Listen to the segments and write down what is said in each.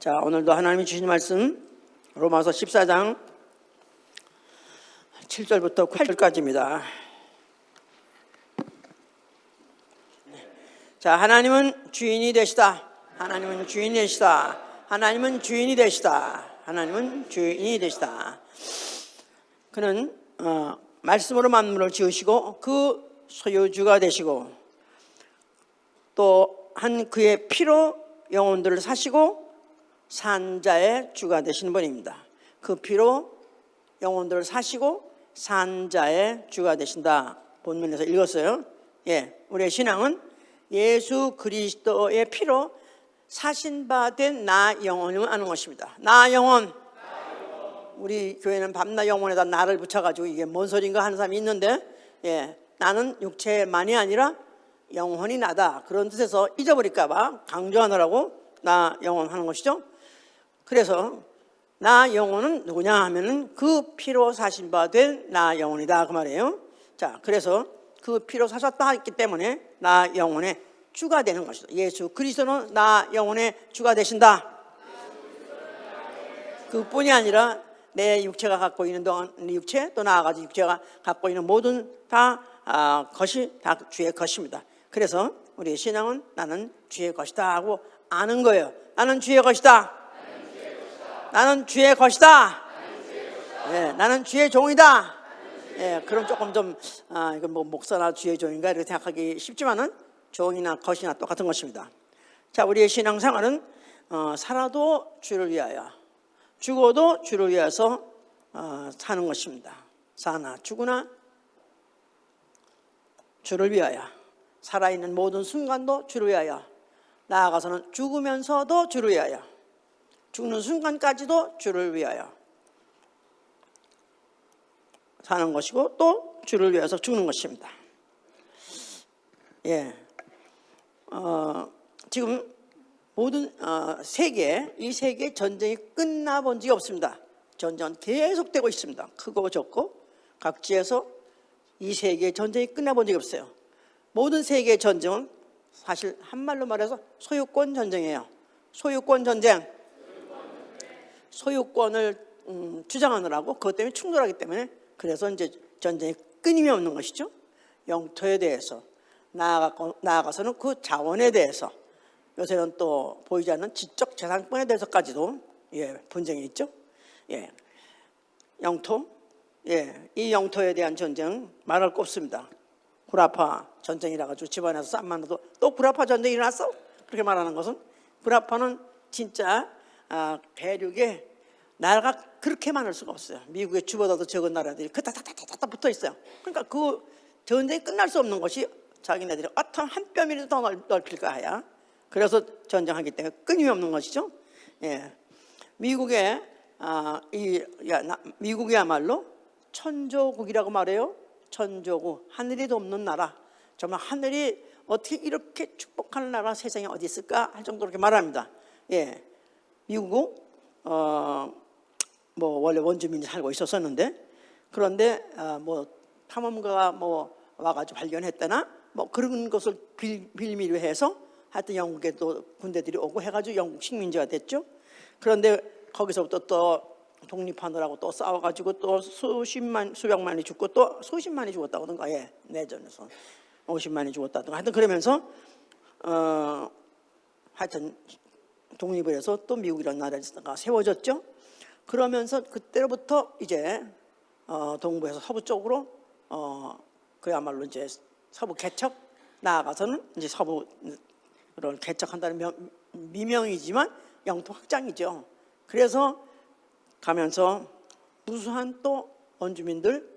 자, 오늘도 하나님이 주신 말씀 로마서 14장 7절부터 9절까지입니다. 자, 하나님은 주인이 되시다. 하나님은 주인이 되시다. 하나님은 주인이 되시다. 하나님은 주인이 되시다. 그는 말씀으로 만물을 지으시고 그 소유주가 되시고 또 한 그의 피로 영혼들을 사시고 산 자의 주가 되시는 분입니다. 그 피로 영혼들을 사시고 산 자의 주가 되신다. 본문에서 읽었어요. 우리의 신앙은 예수 그리스도의 피로 사신 바 된 나 영혼을 아는 것입니다. 나 영혼. 우리 교회는 밤낮 영혼에다 나를 붙여가지고 이게 뭔 소린가 하는 사람이 있는데, 나는 육체만이 아니라 영혼이 나다. 그런 뜻에서 잊어버릴까봐 강조하느라고 나 영혼 하는 것이죠. 그래서 나 영혼은 누구냐 하면은 그 피로 사신 바 된 나 영혼이다. 그 말이에요. 자, 그래서 그 피로 사셨다 했기 때문에 나 영혼의 주가 되는 것이다. 예수 그리스도는 나 영혼의 주가 되신다. 그뿐이 아니라 내 육체가 갖고 있는 동안 육체 또 나아가서 육체가 갖고 있는 모든 것이 다 주의 것입니다. 그래서 우리의 신앙은 나는 주의 것이다 하고 아는 거예요. 나는 주의 것이다. 나는 주의 것이다. 나는 주의 종이다. 그럼 조금 좀 이건 뭐 목사나 주의 종인가 이렇게 생각하기 쉽지만은 종이나 것이나 똑같은 것입니다. 자, 우리의 신앙생활은 살아도 주를 위하여, 죽어도 주를 위해서 사는 것입니다. 사나 죽으나 주를 위하여, 살아있는 모든 순간도 주를 위하여, 나아가서는 죽으면서도 주를 위하여, 죽는 순간까지도 주를 위하여 사는 것이고 또 주를 위해서 죽는 것입니다. 지금 모든 이 세계 전쟁이 끝나본 적이 없습니다. 전쟁은 계속되고 있습니다. 크고 적고 각지에서 이 세계의 전쟁이 끝나본 적이 없어요. 모든 세계의 전쟁은 사실 한말로 말해서 소유권 전쟁이에요. 소유권 전쟁. 소유권을 주장하느라고 그것 때문에 충돌하기 때문에 그래서 이제 전쟁이 끊임이 없는 것이죠. 영토에 대해서 나아가서는 그 자원에 대해서, 요새는 또 보이지 않는 지적 재산권에 대해서까지도 분쟁이 있죠. 영토, 이 영토에 대한 전쟁 말할 거 없습니다. 구라파 전쟁이라 가지고 집안에서 싸움만 나도 또 구라파 전쟁이 일어났어? 그렇게 말하는 것은 구라파는 진짜 대륙에 나라가 그렇게 많을 수가 없어요. 미국의 주보다도 적은 나라들이 다다다다다 붙어 있어요. 그러니까 그 전쟁이 끝날 수 없는 것이 자기네들이 어떤 한 뼘이라도 더 넓힐까 하야. 그래서 전쟁하기 때문에 끊임없는 것이죠. 미국이야말로 천조국이라고 말해요. 천조국, 하늘이 돕는 나라. 정말 하늘이 어떻게 이렇게 축복하는 나라 세상에 어디 있을까 할 정도로 그렇게 말합니다. 미국은 뭐 원래 원주민이 살고 있었었는데, 그런데 뭐 탐험가가 뭐 와가지고 발견했다나 뭐 그런 것을 빌미로 해서 하여튼 영국에 또 군대들이 오고 해가지고 영국 식민지가 됐죠. 그런데 거기서부터 또 독립하느라고 또 싸워가지고 또 수백만이 죽고 또 수십만이 죽었다던가, 내전에서 50만이 죽었다던가, 하여튼 그러면서 하여튼 독립을 해서 또 미국이라는 나라가 세워졌죠. 그러면서 그때로부터 이제 동부에서 서부 쪽으로 그야말로 이제 서부 개척, 나아가서는 이제 서부를 개척한다는 미명이지만 영토 확장이죠. 그래서 가면서 무수한 또 원주민들,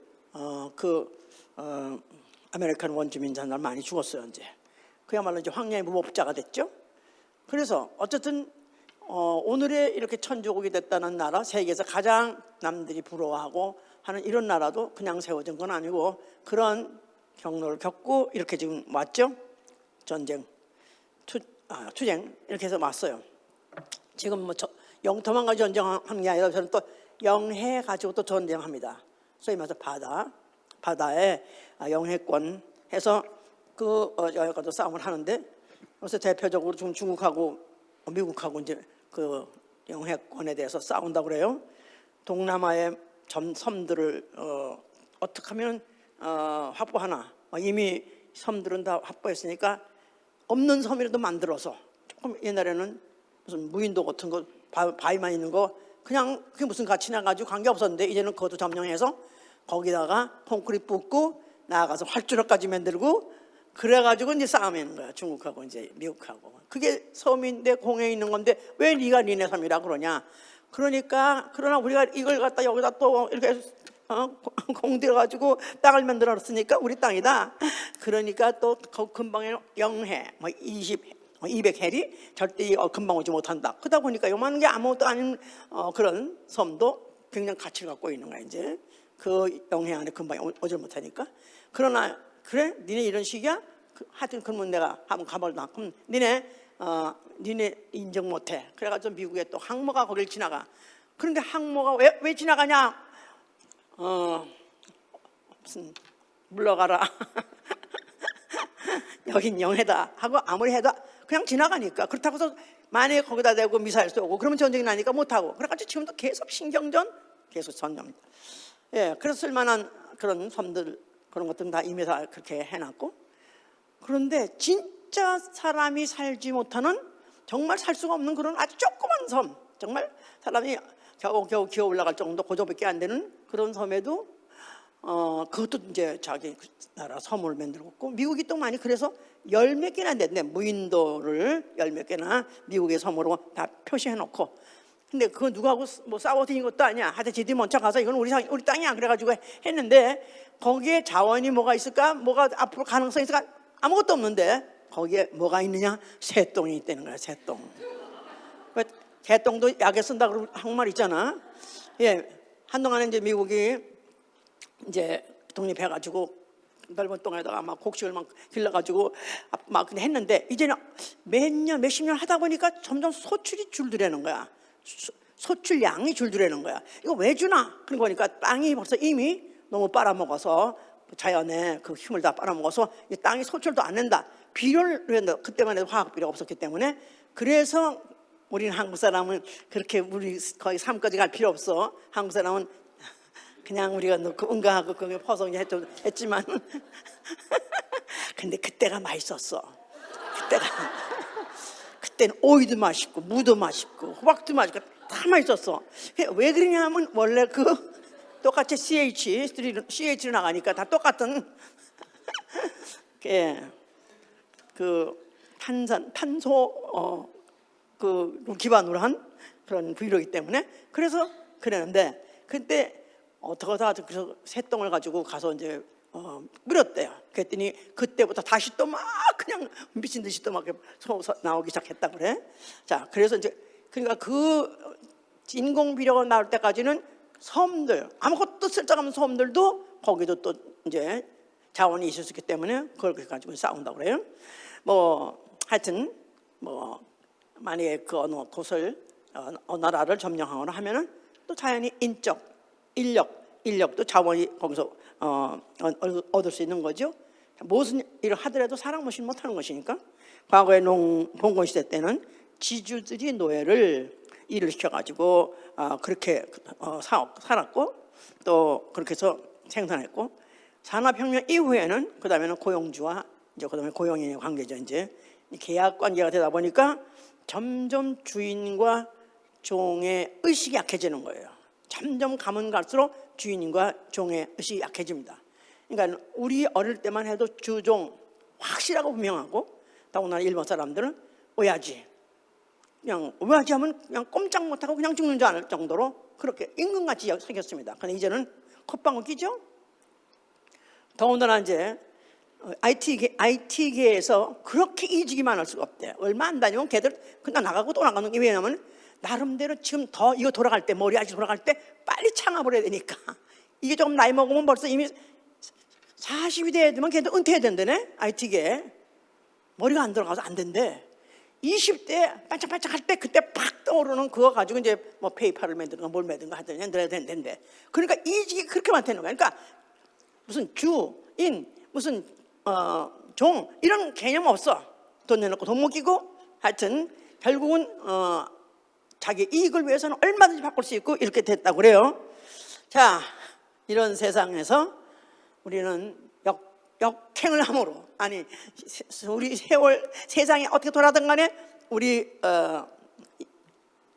아메리칸 원주민 잔들 많이 죽었어요. 이제 그야말로 이제 황야의 무법자가 됐죠. 그래서 어쨌든 오늘의 이렇게 천조국이 됐다는 나라, 세계에서 가장 남들이 부러워하고 하는 이런 나라도 그냥 세워진 건 아니고 그런 경로를 겪고 이렇게 지금 왔죠. 전쟁, 투쟁 이렇게 해서 왔어요. 지금 뭐 영토만 가지고 전쟁하는 게 아니라 저는 또 영해 가지고 또 전쟁합니다. 소위 말해서 바다에 영해권 해서 여기까지 싸움을 하는데, 그래서 대표적으로 지금 중국하고 미국하고 이제 그 영해권에 대해서 싸운다고 그래요. 동남아의 섬들을 어떻게 하면 확보하나. 이미 섬들은 다 확보했으니까 없는 섬이라도 만들어서, 조금 옛날에는 무슨 무인도 같은 거 바위만 있는 거 그냥 그게 무슨 가치나 가지고 관계없었는데, 이제는 그것도 점령해서 거기다가 콘크리트 붓고 나아가서 활주로까지 만들고, 그래가지고 이제 싸움하는 거야, 중국하고 이제 미국하고. 그게 섬인데 공에 있는 건데 왜 네가 니네 섬이라 그러냐. 그러니까 그러나 우리가 이걸 갖다 여기다 또 이렇게 공들여가지고 땅을 만들었으니까 우리 땅이다. 그러니까 또 근방에 영해 200해리 절대 금방 오지 못한다. 그러다 보니까 요만한 게 아무것도 아닌 그런 섬도 굉장히 가치를 갖고 있는 거야. 이제 그 영해 안에 금방 오질 못하니까. 그러나 그래? 니네 이런 식이야? 하여튼 그러면 내가 한번 가볼다. 그럼 니네 인정 못해. 그래가지고 미국에 또 항모가 거길 지나가. 그런데 항모가 왜 지나가냐? 무슨 물러가라. 여긴 영해다 하고 아무리 해도 그냥 지나가니까. 그렇다고 해서 만약에 거기다 대고 미사일 쏘고 그러면 전쟁이 나니까 못하고. 그래가지고 지금도 계속 신경전, 계속 전쟁. 예, 그래서 쓸만한 그런 섬들, 그런 것들은 다 이미 다 그렇게 해놨고. 그런데 진짜 사람이 살지 못하는, 정말 살 수가 없는 그런 아주 조그만 섬, 정말 사람이 겨우 기어 올라갈 정도 고조밖에 안 되는 그런 섬에도 그것도 이제 자기 나라 섬을 만들었고, 미국이 또 많이 그래서 열 몇 개나 됐네. 무인도를 열 몇 개나 미국의 섬으로 다 표시해놓고. 근데 그거 누구하고 뭐 싸워드린 것도 아니야. 하여튼 지들이 먼저 가서 이건 우리 땅이야 그래가지고 했는데, 거기에 자원이 뭐가 있을까? 뭐가 앞으로 가능성이 있을까? 아무것도 없는데 거기에 뭐가 있느냐? 새똥이 있다는 거야. 새똥. 개똥도 약에 쓴다 그러고 한말 있잖아. 예, 한동안에 이제 미국이 이제 독립해가지고 넓은 땅에다가 막 곡식을 막 길러가지고 막 했는데, 이제는 몇십 년 하다 보니까 점점 소출이 줄더라는 거야. 소출량이 줄더라는 거야. 이거 왜 주나? 그런 거니까 땅이 벌써 이미 너무 빨아먹어서, 자연의 그 힘을 다 빨아먹어서 땅이 소출도 안 낸다. 비료를 낸다. 그때만 해도 화학 비료가 없었기 때문에. 그래서 우리는 한국 사람은 그렇게 우리 거의 삶까지 갈 필요 없어. 한국 사람은 그냥 우리가 넣고 응가하고 그게 퍼서 했지만 근데 그때가 맛있었어. 그때는 오이도 맛있고 무도 맛있고 호박도 맛있고 다 맛있었어. 왜 그러냐 하면 원래 그 똑같이 CH로 나가니까 다 똑같은 그 탄소 그 기반으로 한 그런 비료이기 때문에. 그래서 그랬는데, 그때 어떻게 하다 그래서 새똥을 가지고 가서 이제 뿌렸대요. 그랬더니 그때부터 다시 또 막 그냥 미친 듯이 또 막 나오기 시작했다 그래. 자, 그래서 이제 그러니까 그 인공 비료가 나올 때까지는 섬들, 아무것도 쓸데없는 섬들도 거기도 또 이제 자원이 있을 수 있기 때문에 그걸 가지고 싸운다고 그래요. 뭐 하여튼 뭐 만약에 그 어느 곳을 어느 나라를 점령하거나 하면은 또 자연히 인력도 자원이 거기서 얻을 수 있는 거죠. 무슨 일을 하더라도 사람 없이 못하는 것이니까. 과거에 봉건 시대 때는 지주들이 노예를 일을 시켜가지고 그렇게 살았고, 또 그렇게 해서 생산했고, 산업혁명 이후에는 그 다음에는 고용주와 이제 그 다음에 고용인의 관계죠. 이제 계약 관계가 되다 보니까 점점 주인과 종의 의식이 약해지는 거예요. 점점 가면 갈수록 주인과 종의 의식이 약해집니다. 그러니까 우리 어릴 때만 해도 주종 확실하고 분명하고, 더군다나 일본 사람들은 오야지, 그냥 오야지 하면 그냥 꼼짝 못하고 그냥 죽는 줄 알 정도로 그렇게 임금같이 생겼습니다. 근데 이제는 콧방울 끼죠. 더군다나 이제 IT계에서 그렇게 이직이만 할 수가 없대. 얼마 안 다니면 걔들 그냥 나가고 또 나가는 게, 왜냐하면 나름대로 지금 더 이거 돌아갈 때, 머리 아직 돌아갈 때 빨리 창업을 해야 되니까. 이게 조금 나이 먹으면 벌써 이미 40이 돼야 되면 걔들 은퇴해야 된다네. IT계 머리가 안 들어가서 안 된대. 20대 반짝반짝 할 때 그때 팍 떠오르는 그거 가지고 이제 뭐 페이팔을 만들든가 뭘 만들든가 하더니 늘어야 된대. 그러니까 이직이 그렇게 많다는 거야. 그러니까 무슨 주인, 무슨 종 이런 개념 없어. 돈 내놓고 돈 못 끼고, 하여튼 결국은 자기 이익을 위해서는 얼마든지 바꿀 수 있고 이렇게 됐다고 그래요. 자, 이런 세상에서 우리는 역행을 함으로, 아니 우리 세상이 어떻게 돌아든 간에 우리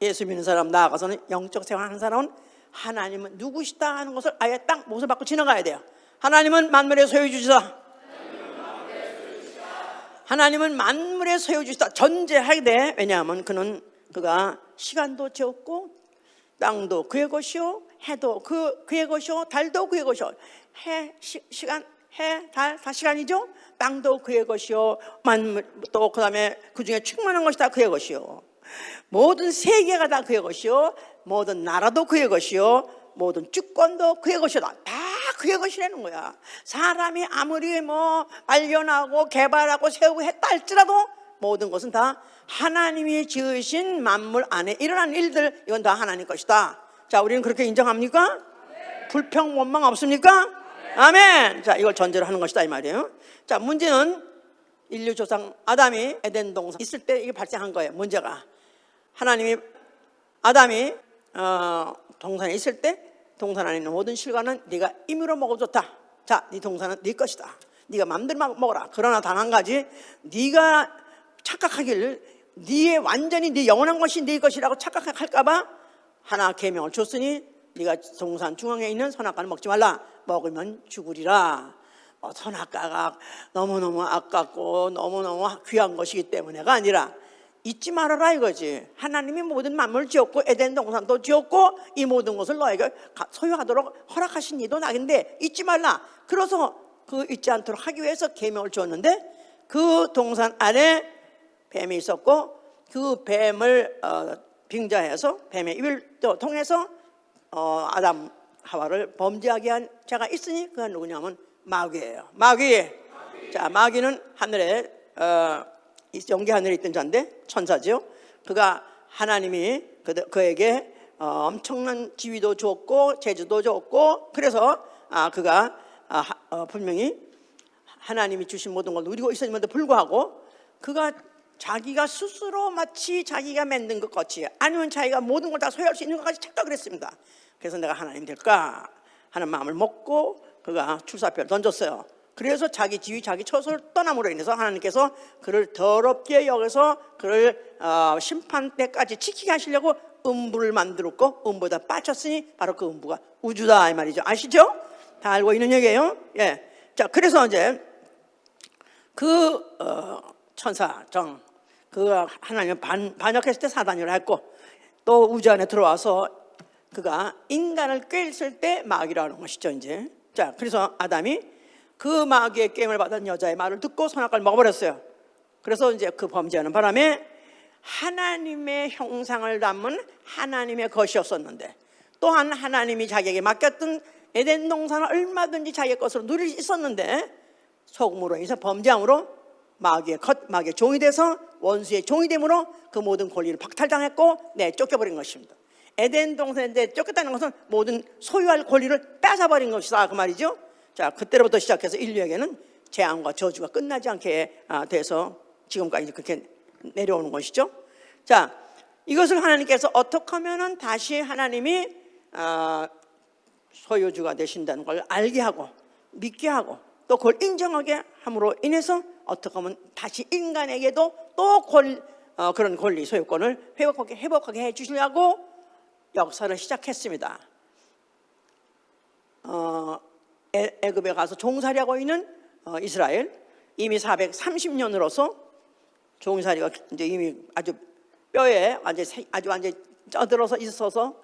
예수 믿는 사람 나아가서는 영적 생활하는 사람은 하나님은 누구시다 하는 것을 아예 딱 못을 받고 지나가야 돼요. 하나님은 만물의 소유주시다. 하나님은 만물의 소유주시다. 전제하게 돼. 왜냐하면 그가 시간도 지었고 땅도 그의 것이요, 해도 그의 것이요, 달도 그의 것이요. 시간, 해, 달 다 시간이죠. 땅도 그의 것이요, 만물 또 그다음에 그 중에 충만한 것이 다 그의 것이요. 모든 세계가 다 그의 것이요, 모든 나라도 그의 것이요, 모든 주권도 그의 것이다. 다 그의 것이라는 거야. 사람이 아무리 발견하고 개발하고 세우고 했다 할지라도 모든 것은 다 하나님이 지으신 만물 안에 일어난 일들, 이건 다 하나님 것이다. 자, 우리는 그렇게 인정합니까? 네. 불평 원망 없습니까? 네. 아멘. 자, 이걸 전제로 하는 것이다 이 말이에요. 자, 문제는 인류 조상 아담이 에덴 동산 있을 때 이게 발생한 거예요. 문제가 아담이 동산에 있을 때 동산 안에 있는 모든 실과는 네가 임의로 먹어도 좋다. 자, 네 동산은 네 것이다. 네가 마음대로 먹어라. 그러나 단 한 가지, 네가 착각하길 완전히 네 영원한 것이 네 것이라고 착각할까 봐 하나 계명을 줬으니 네가 동산 중앙에 있는 선악과는 먹지 말라. 먹으면 죽으리라. 선악과가 너무너무 아깝고 너무너무 귀한 것이기 때문에가 아니라 잊지 말아라 이거지. 하나님이 모든 만물을 지었고 에덴 동산도 지었고 이 모든 것을 너에게 소유하도록 허락하신 이도 낙인데 잊지 말라. 그래서 그 잊지 않도록 하기 위해서 계명을 줬는데 그 동산 안에 뱀이 있었고 그 뱀을 빙자해서 뱀의 입을 통해서 아담 하와를 범죄하게 한 자가 있으니 그가 누구냐면 마귀예요. 마귀. 자, 마귀는 하늘에 영계 하늘에 있던 자인데 천사죠. 그가 하나님이 그에게 엄청난 지위도 줬고 재주도 줬고 그래서 그가 분명히 하나님이 주신 모든 걸 누리고 있었음에도 불구하고 그가 자기가 스스로 마치 자기가 만든 것 같이 아니면 자기가 모든 걸 다 소유할 수 있는 것 같이 착각을 했습니다. 그래서 내가 하나님 될까 하는 마음을 먹고 그가 출사표를 던졌어요. 그래서 자기 지위 자기 처소를 떠남으로 인해서 하나님께서 그를 더럽게 여겨서 그를 심판 때까지 지키게 하시려고 음부를 만들었고 음부에다 빠졌으니 바로 그 음부가 우주다 이 말이죠. 아시죠? 다 알고 있는 얘기예요. 예. 자, 그래서 이제 그 천사 그가 하나님을 반역했을 때 사단이라 했고 또 우주 안에 들어와서 그가 인간을 꿰었을 때 마귀라는 것이죠. 이제 자, 그래서 아담이 그 마귀의 게임을 받은 여자의 말을 듣고 선악과를 먹어버렸어요. 그래서 이제 그 범죄하는 바람에 하나님의 형상을 담은 하나님의 것이었었는데 또한 하나님이 자기에게 맡겼던 에덴 동산을 얼마든지 자기의 것으로 누릴 수 있었는데 속음으로 인해서 범죄함으로 마귀의 종이 돼서 원수의 종이 됨으로 그 모든 권리를 박탈당했고 쫓겨버린 것입니다. 에덴 동산에 쫓겼다는 것은 모든 소유할 권리를 뺏어버린 것이다 그 말이죠. 자, 그때로부터 시작해서 인류에게는 재앙과 저주가 끝나지 않게 돼서 지금까지 그렇게 내려오는 것이죠. 자, 이것을 하나님께서 어떻게 하면은 다시 하나님이 소유주가 되신다는 걸 알게 하고 믿게 하고 또 그걸 인정하게 함으로 인해서 어떻게 하면 다시 인간에게도 또 그런 권리 소유권을 회복하게 해주시려고 역사를 시작했습니다. 애굽에 가서 종살이하고 있는 이스라엘 이미 430년으로서 종살이가 이제 이미 아주 뼈에 완전 쪄들어서 있어서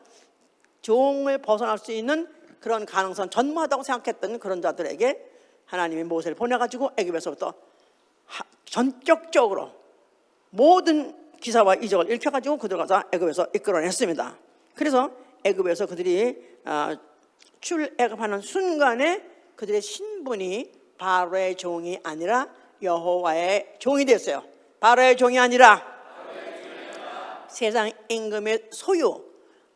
종을 벗어날 수 있는 그런 가능성 전무하다고 생각했던 그런 자들에게 하나님이 모세를 보내가지고 애굽에서부터 전격적으로 모든 기사와 이적을 일으켜가지고 그들 가서 애굽에서 이끌어냈습니다. 그래서 애굽에서 그들이 출애굽하는 순간에 그들의 신분이 바로의 종이 아니라 여호와의 종이 됐어요. 바로의 종이 아니라 세상 임금의 소유가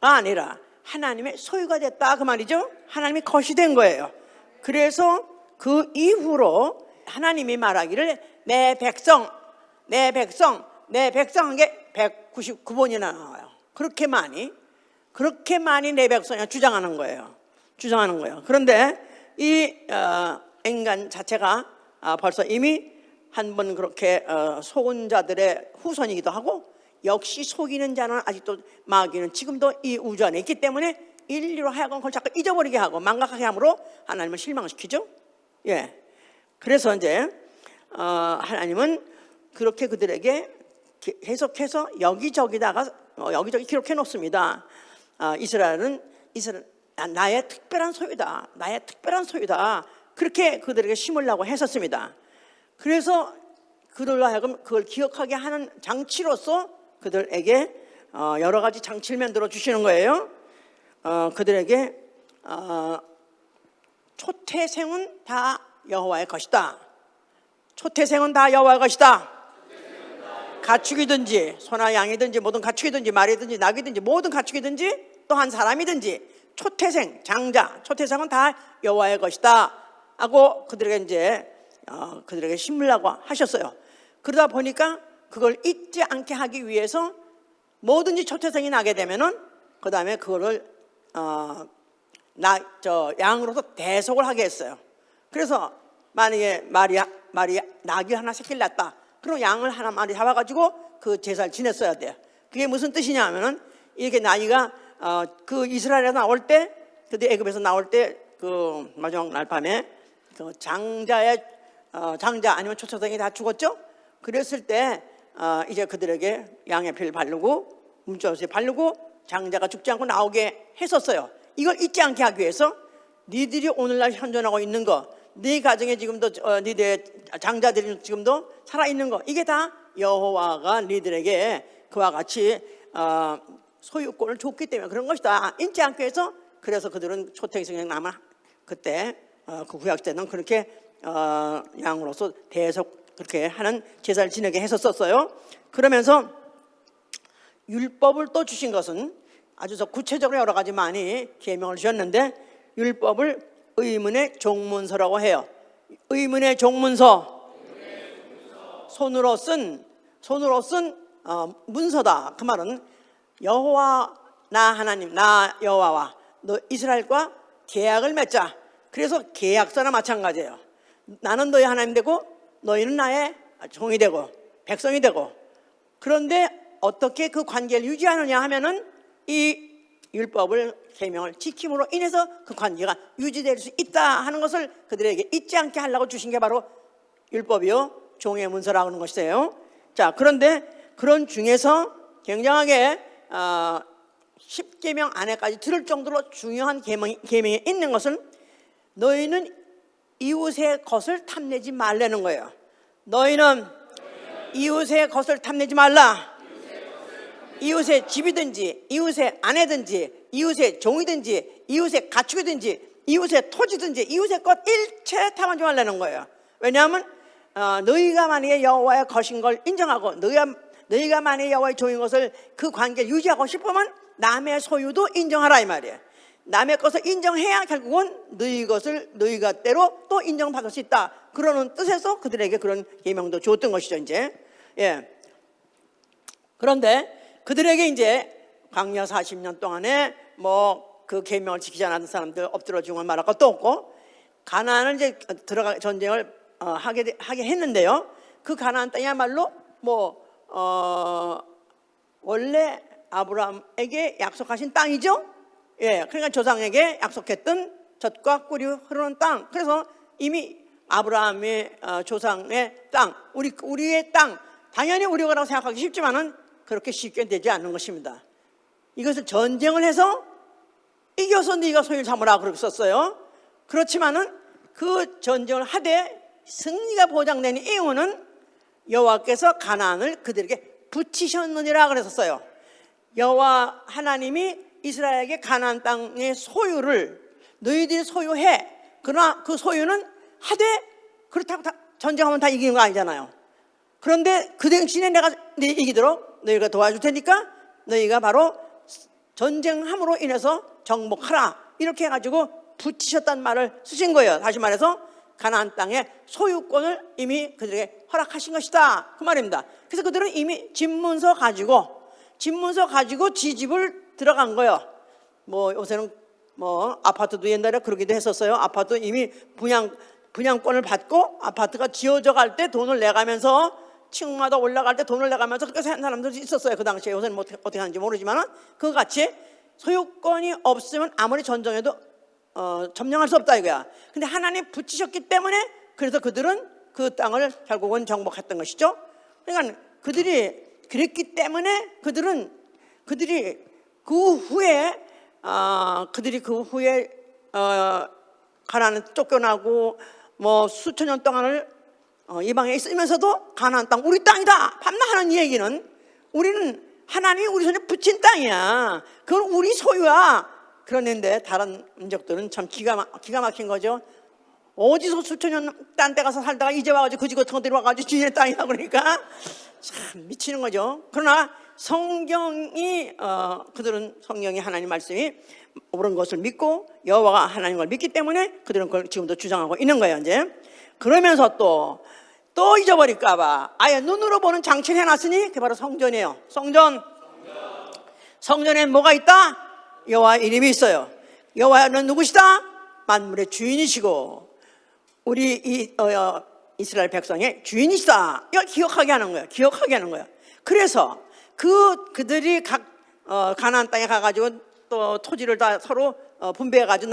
아니라 하나님의 소유가 됐다 그 말이죠. 하나님의 것이 된 거예요. 그래서 그 이후로 하나님이 말하기를 내 백성 한 게 199번이나 나와요. 그렇게 많이 내 백성이 주장하는 거예요. 그런데 이 인간 자체가 벌써 이미 한 번 그렇게 속은 자들의 후손이기도 하고, 역시 속이는 자는 아직도 마귀는 지금도 이 우주 안에 있기 때문에 인류로 하여금 그걸 자꾸 잊어버리게 하고 망각하게 함으로 하나님을 실망시키죠. 예. 그래서 이제 하나님은 그렇게 그들에게 계속해서 여기저기다가 여기저기 기록해 놓습니다. 이스라엘은 나의 특별한 소유다. 그렇게 그들에게 심으려고 했었습니다. 그래서 그들로 하여금 그걸 기억하게 하는 장치로서 그들에게 여러 가지 장치를 만들어 주시는 거예요. 그들에게 초태생은 다 여호와의 것이다. 가축이든지 소나 양이든지 모든 가축이든지 말이든지 낙이든지 모든 가축이든지 또한 사람이든지 초태생, 장자, 초태생은 다 여호와의 것이다 하고 그들에게 심으려고 하셨어요. 그러다 보니까 그걸 잊지 않게 하기 위해서 뭐든지 초태생이 나게 되면은 그 다음에 그거를 양으로서 대속을 하게 했어요. 그래서 만약에 낙이 하나 새끼를 낳았다. 그럼 양을 하나 마리 잡아가지고 그 제사를 지냈어야 돼요. 그게 무슨 뜻이냐 하면은 이렇게 나이가 그 이스라엘에서 나올 때, 그때 애굽에서 나올 때 그 마지막 날 밤에 그 장자 아니면 초초생이 다 죽었죠. 그랬을 때 이제 그들에게 양의 피를 바르고 문자옷에 바르고 장자가 죽지 않고 나오게 했었어요. 이걸 잊지 않게 하기 위해서 니들이 오늘날 현존하고 있는 거, 네 가정에 지금도 니들의 장자들이 지금도 살아있는 거, 이게 다 여호와가 니들에게 그와 같이 소유권을 줬기 때문에 그런 것이다. 잊지 않게 해서 그래서 그들은 초태생에 남아 그때 그 구약 때는 그렇게 양으로서 대속 그렇게 하는 제사를 지내게 했었어요. 그러면서 율법을 또 주신 것은 아주 구체적으로 여러 가지 많이 계명을 주셨는데, 율법을 의문의 종문서라고 해요. 의문의 종문서, 손으로 쓴 문서다. 그 말은 여호와 나 하나님, 나 여호와와 너 이스라엘과 계약을 맺자. 그래서 계약서나 마찬가지예요. 나는 너희 하나님 되고 너희는 나의 종이 되고 백성이 되고. 그런데 어떻게 그 관계를 유지하느냐 하면은 이 율법을 계명을 지킴으로 인해서 그 관계가 유지될 수 있다 하는 것을 그들에게 잊지 않게 하려고 주신 게 바로 율법이요 종의 문서라고 하는 것이에요. 자, 그런데 그런 중에서 굉장하게 10계명 안에까지 들을 정도로 중요한 계명이 있는 것은 너희는 이웃의 것을 탐내지 말라는 거예요. 너희는 이웃의 것을 탐내지 말라. 이웃의 집이든지 이웃의 아내든지 이웃의 종이든지 이웃의 가축이든지 이웃의 토지든지 이웃의 것 일체 탐하지 말라는 거예요. 왜냐하면 너희가 만약에 여호와의 것인 걸 인정하고 너희가 만약에 여호와의 종인 것을 그 관계를 유지하고 싶으면 남의 소유도 인정하라 이 말이에요. 남의 것을 인정해야 결국은 너희 것을 너희가 때로 또 인정받을 수 있다. 그러는 뜻에서 그들에게 그런 계명도 줬던 것이죠. 이제 그런데 그들에게 이제 광야 40년 동안에 뭐 그 계명을 지키지 않았던 사람들 엎드려 죽음을 말할 것도 없고, 가나안을 이제 전쟁을 하게 했는데요. 그 가나안 땅이야말로 원래 아브라함에게 약속하신 땅이죠. 그러니까 조상에게 약속했던 젖과 꿀이 흐르는 땅. 그래서 이미 아브라함의 조상의 땅, 우리의 땅, 당연히 우리 거라고 생각하기 쉽지만은 그렇게 쉽게 되지 않는 것입니다. 이것을 전쟁을 해서 이겨서 네가 소유를 삼으라 그렇게 썼어요. 그렇지만은 그 전쟁을 하되 승리가 보장된 이유는 여호와께서 가나안을 그들에게 붙이셨느니라 그랬었어요. 여호와 하나님이 이스라엘에게 가나안 땅의 소유를 너희들이 소유해. 그러나 그 소유는 하되 그렇다고 다 전쟁하면 다 이기는 거 아니잖아요. 그런데 그 대신에 내가 이기도록 너희가 도와줄 테니까 너희가 바로 전쟁함으로 인해서 정복하라. 이렇게 해가지고 붙이셨다는 말을 쓰신 거예요. 다시 말해서 가나안 땅의 소유권을 이미 그들에게 허락하신 것이다 그 말입니다. 그래서 그들은 이미 집문서 가지고 집문서 가지고 지 집을 들어간 거예요. 뭐 요새는 뭐 아파트도 옛날에 그러기도 했었어요. 아파트 이미 분양권을 받고 아파트가 지어져 갈 때 돈을 내가면서 층마다 올라갈 때 돈을 내가면서 그렇게 사는 사람들이 있었어요. 그 당시에. 요새는 뭐 어떻게 하는지 모르지만 그거 같이 소유권이 없으면 아무리 전정해도 점령할 수 없다 이거야. 근데 하나님 붙이셨기 때문에 그래서 그들은 그 땅을 결국은 정복했던 것이죠. 그러니까 그들이 그랬기 때문에 그들이 그 후에 가나안에 쫓겨나고 뭐 수천 년 동안을 이방에 있으면서도 가나안 땅 우리 땅이다 밤낮하는 이 얘기는 우리는 하나님이 우리 손에 붙인 땅이야. 그건 우리 소유야. 그런데 다른 민족들은 참 기가 막힌 거죠. 어디서 수천 년 딴 데 가서 살다가 이제 와가지고 거지 같은 것들이 와가지고 주인의 땅이다 그러니까 참 미치는 거죠. 그러나 성경이 그들은 성경이 하나님 말씀이 옳은 것을 믿고 여호와가 하나님을 믿기 때문에 그들은 그걸 지금도 주장하고 있는 거예요. 이제 그러면서 또 잊어버릴까 봐 아예 눈으로 보는 장치를 해놨으니 그게 바로 성전이에요. 성전에 뭐가 있다? 여호와 이름이 있어요. 여호와는 누구시다? 만물의 주인이시고 우리 이스라엘 백성의 주인이시다. 이걸 기억하게 하는 거예요. 그래서 그들이 각 가나안 땅에 가가지고 또 토지를 다 서로 분배해가지고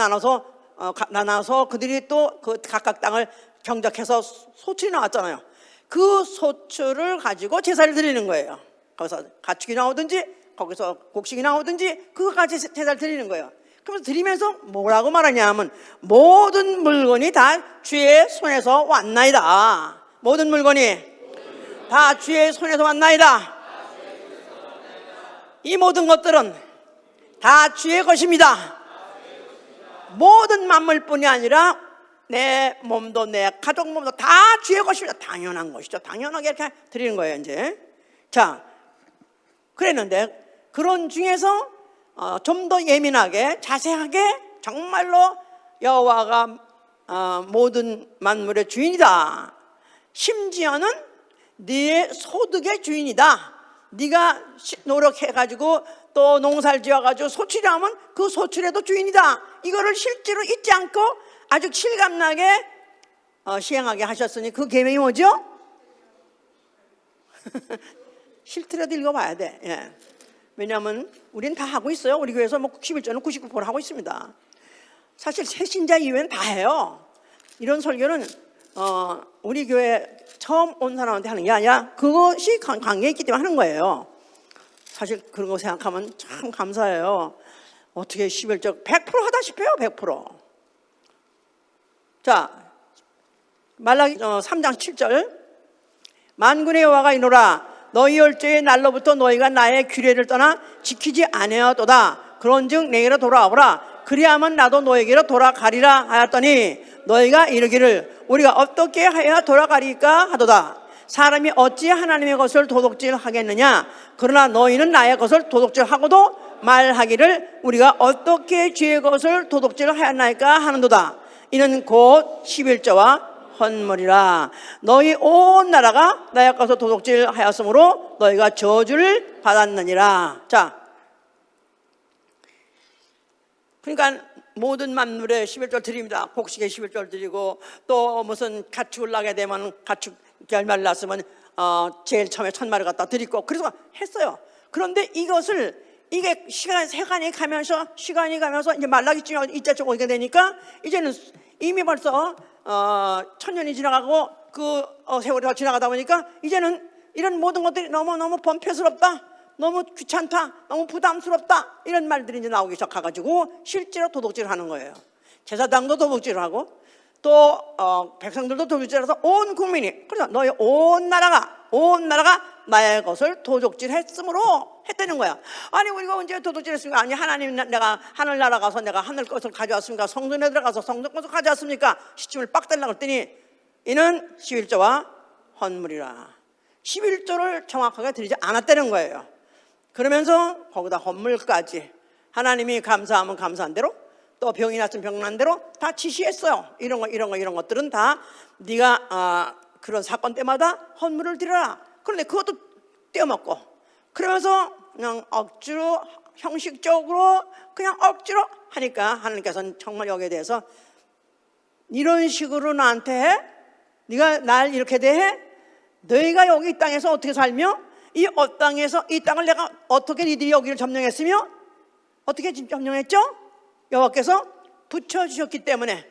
나눠서 그들이 또 그 각각 땅을 경작해서 소출이 나왔잖아요. 그 소출을 가지고 제사를 드리는 거예요. 거기서 가축이 나오든지 거기서 곡식이 나오든지 그거 가지고 제사를 드리는 거예요. 그래서 드리면서 뭐라고 말하냐 하면 모든 물건이 다 주의 손에서 왔나이다. 모든 물건이 다 주의 손에서 왔나이다. 이 모든 것들은 다 주의 것입니다. 모든 만물뿐이 아니라 내 몸도 내 가족 몸도 다 주의 것입니다. 당연한 것이죠. 당연하게 이렇게 드리는 거예요. 이제 자 그랬는데 그런 중에서 좀 더 예민하게 자세하게 정말로 여호와가 모든 만물의 주인이다. 심지어는 네의 소득의 주인이다. 네가 노력해가지고 또 농사를 지어가지고 소출하면 그 소출에도 주인이다. 이거를 실제로 잊지 않고 아주 실감나게 시행하게 하셨으니 그 계명이 뭐죠? 실트라도 읽어봐야 돼. 예. 왜냐하면 우리는 다 하고 있어요. 우리 교회에서 뭐 11조는 99% 하고 있습니다. 사실 새신자 이후에는 다 해요. 이런 설교는 우리 교회 처음 온 사람한테 하는 게 아니라 그것이 관계에 있기 때문에 하는 거예요. 사실 그런 거 생각하면 참 감사해요. 어떻게 11조 100% 하다 싶어요. 100%. 자, 말라기 3장 7절 만군의 여호와가 이노라 너희 열조의 날로부터 너희가 나의 규례를 떠나 지키지 아니하였도다. 그런즉 내게로 돌아오라. 그리하면 나도 너에게로 돌아가리라 하였더니 너희가 이르기를 우리가 어떻게 하여야 돌아가리까 하도다. 사람이 어찌 하나님의 것을 도둑질하겠느냐. 그러나 너희는 나의 것을 도둑질하고도 말하기를 우리가 어떻게 주의 것을 도둑질하였나이까 하는도다. 이는 곧 11조와 헌물이라. 너희 온 나라가 나의 것을 도둑질하였으므로 너희가 저주를 받았느니라. 자, 그러니까 모든 만물에 11절 드립니다. 곡식에 11절 드리고 또 무슨 가축을 나게 되면 가축 열매를 낳았으면 제일 처음에 천마를 갖다 드리고 그래서 했어요. 그런데 이게 시간이 가면서 이제 말라기쯤 이자 쪽 오게 되니까 이제는 이미 벌써 천년이 지나가고 그 세월이 더 지나가다 보니까 이제는 이런 모든 것들이 너무 번뇌스럽다, 너무 귀찮다, 너무 부담스럽다 이런 말들이 이제 나오기 시작해가지고 실제로 도둑질을 하는 거예요. 제사장도 도둑질을 하고 또 백성들도 도둑질해서 온 국민이 그래서 너희 온 나라가 나의 것을 도둑질했으므로 했다는 거야. 아니 우리가 언제 도둑질했습니까? 아니 하나님 내가 하늘나라 가서 내가 하늘 것을 가져왔습니까? 성전에 들어가서 성전 것을 가져왔습니까? 시침을 빡 달라고 했더니 이는 11조와 헌물이라. 11조를 정확하게 드리지 않았다는 거예요. 그러면서 거기다 헌물까지 하나님이 감사하면 감사한 대로 또 병이 났으면 병난 대로 다 지시했어요. 이런 것들은 다 네가 그런 사건 때마다 헌물을 드려라. 그런데 그것도 떼어먹고 그러면서 그냥 억지로 형식적으로 그냥 억지로 하니까 하나님께서는 정말 여기에 대해서 이런 식으로 나한테 해? 네가 날 이렇게 대해? 너희가 여기 이 땅에서 어떻게 살며 이 땅에서 이 땅을 내가 어떻게 니들이 여기를 점령했으며 어떻게 점령했죠? 여호와께서 붙여주셨기 때문에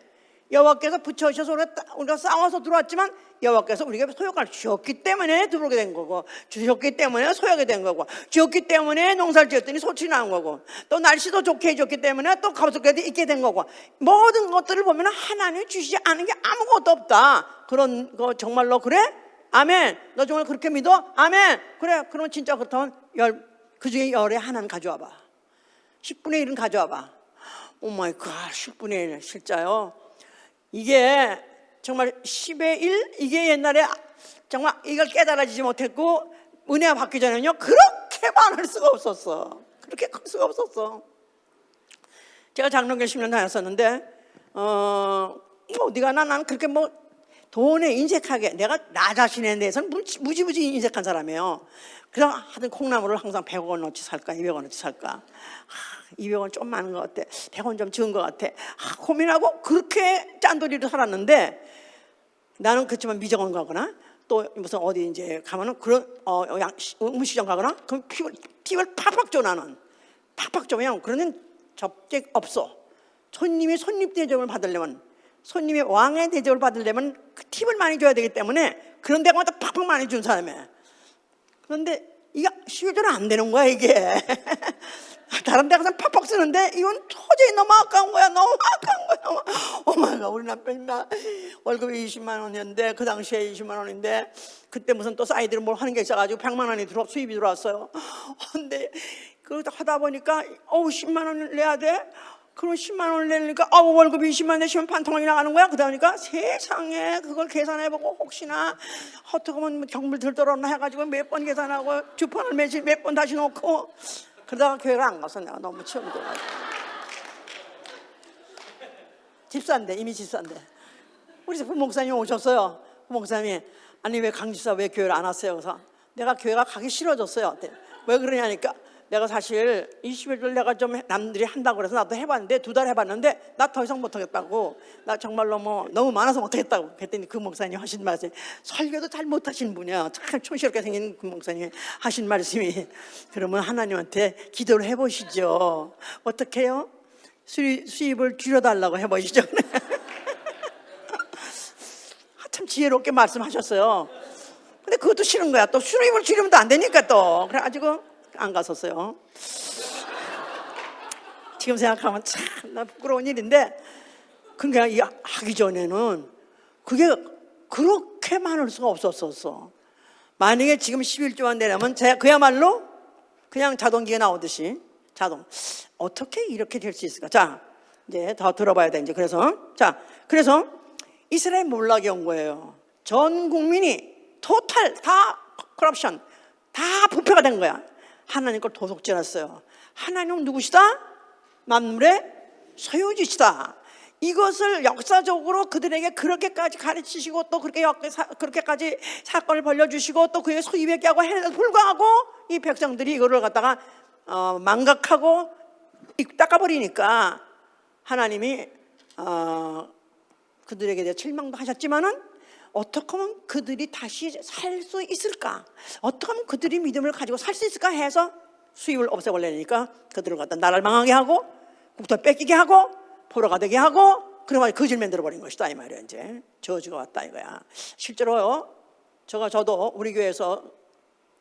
여호와께서 붙여주셔서 우리가 싸워서 들어왔지만 여호와께서 우리에게 소욕을 주셨기 때문에 들어오게 된 거고 주셨기 때문에 소욕이 된 거고 주셨기 때문에 농사를 지었더니 소출이 나온 거고 또 날씨도 좋게 해줬기 때문에 또 가보석에도 있게 된 거고 모든 것들을 보면 하나님이 주시지 않은 게 아무것도 없다. 그런 거 정말로 그래? 아멘. 너 정말 그렇게 믿어? 아멘. 그래. 그럼 진짜 그렇다면 그 중에 열에 하나는 가져와봐. 10분의 1은 가져와봐. 오 마이 갓, 10분의 1 진짜요. 이게 정말 10의 1 이게 옛날에 정말 이걸 깨달아지지 못했고 은혜가 받기 전에는요 그렇게 많을 수가 없었어. 그렇게 클 수가 없었어. 제가 장로교 10년 다녔었는데 어디가 나는 그렇게 뭐 돈에 인색하게 내가 나 자신에 대해서는 무지무지 인색한 사람이에요. 그냥 하여튼 콩나물을 항상 100원어치 살까 200원어치 살까 200원 좀 많은 것 같아 100원 좀 적은 것 같아 고민하고 그렇게 짠돌이로 살았는데 나는 그렇지만 미정원 가거나 또 무슨 어디 이제 가면은 그런 음식점 가거나 그럼 팁을 팍팍 줘. 나는 팍팍 줘. 그냥 그러는 접객 없어. 손님이 손님 대접을 받으려면 손님이 왕의 대접을 받으려면 그 팁을 많이 줘야 되기 때문에 그런 데가마다 팍팍 많이 준 사람이야. 그런데 이게 11조는 안 되는 거야 이게. 다른 데 가서 팍팍 쓰는데 이건 도저히 너무 아까운 거야. 너무 아까운 거야. 어머나 우리 남편이 월급이 20만 원이었는데 그 당시에 20만 원인데 그때 무슨 또 사이드로 뭘 하는 게 있어가지고 100만 원이 수입이 들어왔어요. 근데 그러다 하다 보니까 10만 원을 내야 돼. 그럼 10만 원을 내니까 월급이 20만 내시면 반통하게 나가는 거야. 그러다 보니까 세상에 그걸 계산해보고 혹시나 어떻게 하면 경물 들더러나 해가지고 몇 번 계산하고 주판을 몇 번 다시 놓고 그러다가 교회를 안 가서 내가 너무 치욕이 들어가지고 집사인데 이미 집사인데 우리 부목사님 오셨어요. 부목사님이 아니 왜 강집사 왜 교회를 안 왔어요? 그래서 내가 교회가 가기 싫어졌어요. 왜 그러냐니까 내가 사실 21절 내가 좀 남들이 한다고 그래서 나도 해봤는데 2달 해봤는데 나 더 이상 못하겠다고 나 정말로 뭐 너무 많아서 못하겠다고 그랬더니 그 목사님 하신 말씀이 설교도 잘 못하시는 분이야. 참 촌스럽게 생긴 그 목사님이 하신 말씀이 그러면 하나님한테 기도를 해보시죠. 어떻게 해요? 수입을 줄여달라고 해보시죠. 참 지혜롭게 말씀하셨어요. 근데 그것도 싫은 거야. 또 수입을 줄이면 또 안 되니까 또 그래가지고 안 갔었어요. 지금 생각하면 참 나 부끄러운 일인데 그러니까 이 하기 전에는 그게 그렇게 많을 수가 없었었어. 만약에 지금 11조만 내려면 그야말로 그냥 자동기가 나오듯이 어떻게 이렇게 될 수 있을까? 자 이제 더 들어봐야 돼. 이제 그래서 이스라엘 몰락이 온 거예요. 전 국민이 토탈 다 커럽션 다 부패가 된 거야. 하나님 걸 도둑질했어요. 하나님은 누구시다? 만물의 소유주시다. 이것을 역사적으로 그들에게 그렇게까지 가르치시고 또 그렇게까지 사건을 벌려주시고 또 그의 소유뵙게 하고 해도 불구하고 이 백성들이 이거를 갖다가 망각하고 닦아버리니까 하나님이 그들에게 대해 실망도 하셨지만은 어떻게 하면 그들이 다시 살 수 있을까? 어떻게 하면 그들이 믿음을 가지고 살 수 있을까 해서 수입을 없애버리니까 그들을 갖다 나라를 망하게 하고 국토를 뺏기게 하고 포로가 되게 하고 그러면 거질 만들어버린 것이다 이 말이야. 이제 저주가 왔다 이거야. 실제로요. 저도 우리 교회에서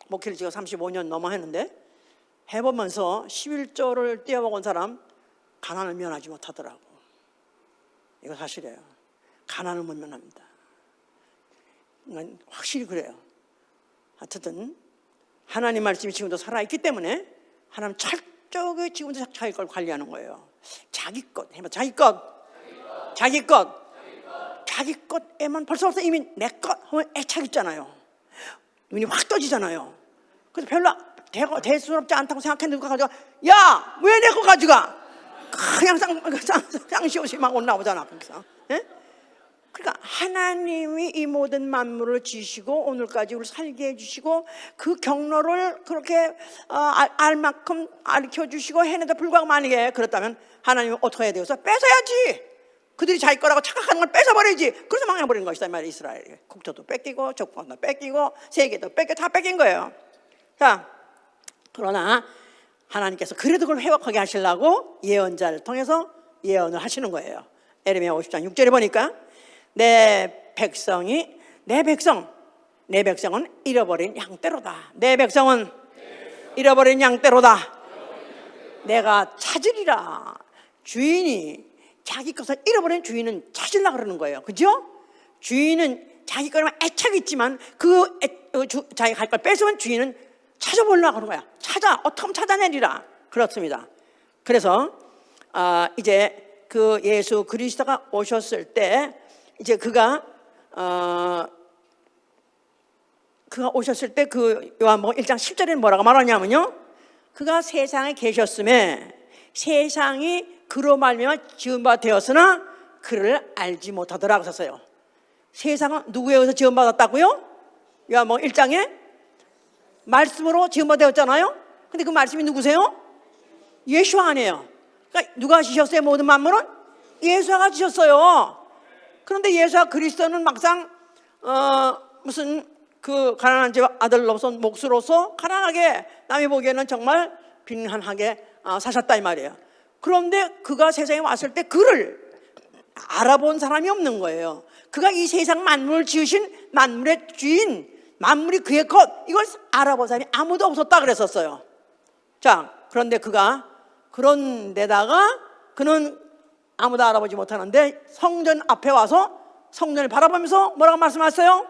목회를 지금 35년 넘어 했는데 해보면서 11조를 떼어먹은 사람 가난을 면하지 못하더라고. 이거 사실이에요. 가난을 못 면합니다. 확실히 그래요. 하여튼 하나님 말씀이 지금도 살아있기 때문에 하나님 철저하게 지금도 자기 걸 관리하는 거예요. 자기 것에만 벌써부터 이미 내 것 하면 애착 있잖아요. 눈이 확 떠지잖아요. 그래서 별로 대수롭지 않다고 생각했는데 그거 가져가 야! 왜 내 거 가져가? 그냥 쌍시옷이 막 올라오잖아. 예? 그러니까 하나님이 이 모든 만물을 지으시고 오늘까지 우리를 살게 해주시고 그 경로를 그렇게 알 만큼 가르쳐주시고 해내도 불구하고 만약에 그렇다면 하나님은 어떻게 해야 되겠어? 뺏어야지. 그들이 자기 거라고 착각하는 걸 뺏어버려야지. 그래서 망해버리는 것이다 이 말이야. 이스라엘이 국토도 뺏기고 적국도 뺏기고 세계도 뺏기고 다 뺏긴 거예요. 자, 그러나 하나님께서 그래도 그걸 회복하게 하시려고 예언자를 통해서 예언을 하시는 거예요. 에레미야 50장 6절에 보니까 내 백성은 잃어버린 양떼로다. 내 백성은 잃어버린 양떼로다. 내가 찾으리라. 주인이 자기 것을 잃어버린 주인은 찾으려고 그러는 거예요. 그죠? 주인은 자기 거에만 애착이 있지만 자기 갈 걸 뺏으면 주인은 찾아보려고 하는 거야. 어떻게 하면 찾아내리라. 그렇습니다. 그래서 이제 그 예수 그리스도가 오셨을 때 이제 그가 오셨을 때 그 요한복음 1장 10절에는 뭐라고 말하냐면요, 그가 세상에 계셨음에 세상이 그로 말미암아 지은 바 되었으나 그를 알지 못하더라고 썼어요. 세상은 누구에 의해서 지은 받았다고요? 요한복음 1장에 말씀으로 지은 바 되었잖아요. 근데 그 말씀이 누구세요? 예수가 아니에요. 그러니까 누가 지셨어요? 모든 만물은 예수가 지셨어요. 그런데 예수와 그리스도는 막상 무슨 그 가난한 집 아들로서 몫으로서 가난하게 남이 보기에는 정말 빈한하게 사셨다 이 말이에요. 그런데 그가 세상에 왔을 때 그를 알아본 사람이 없는 거예요. 그가 이 세상 만물을 지으신 만물의 주인, 만물이 그의 것, 이걸 알아본 사람이 아무도 없었다 그랬었어요. 자, 그런데 그가 그런 데다가 그는 아무도 알아보지 못하는데 성전 앞에 와서 성전을 바라보면서 뭐라고 말씀하셨어요?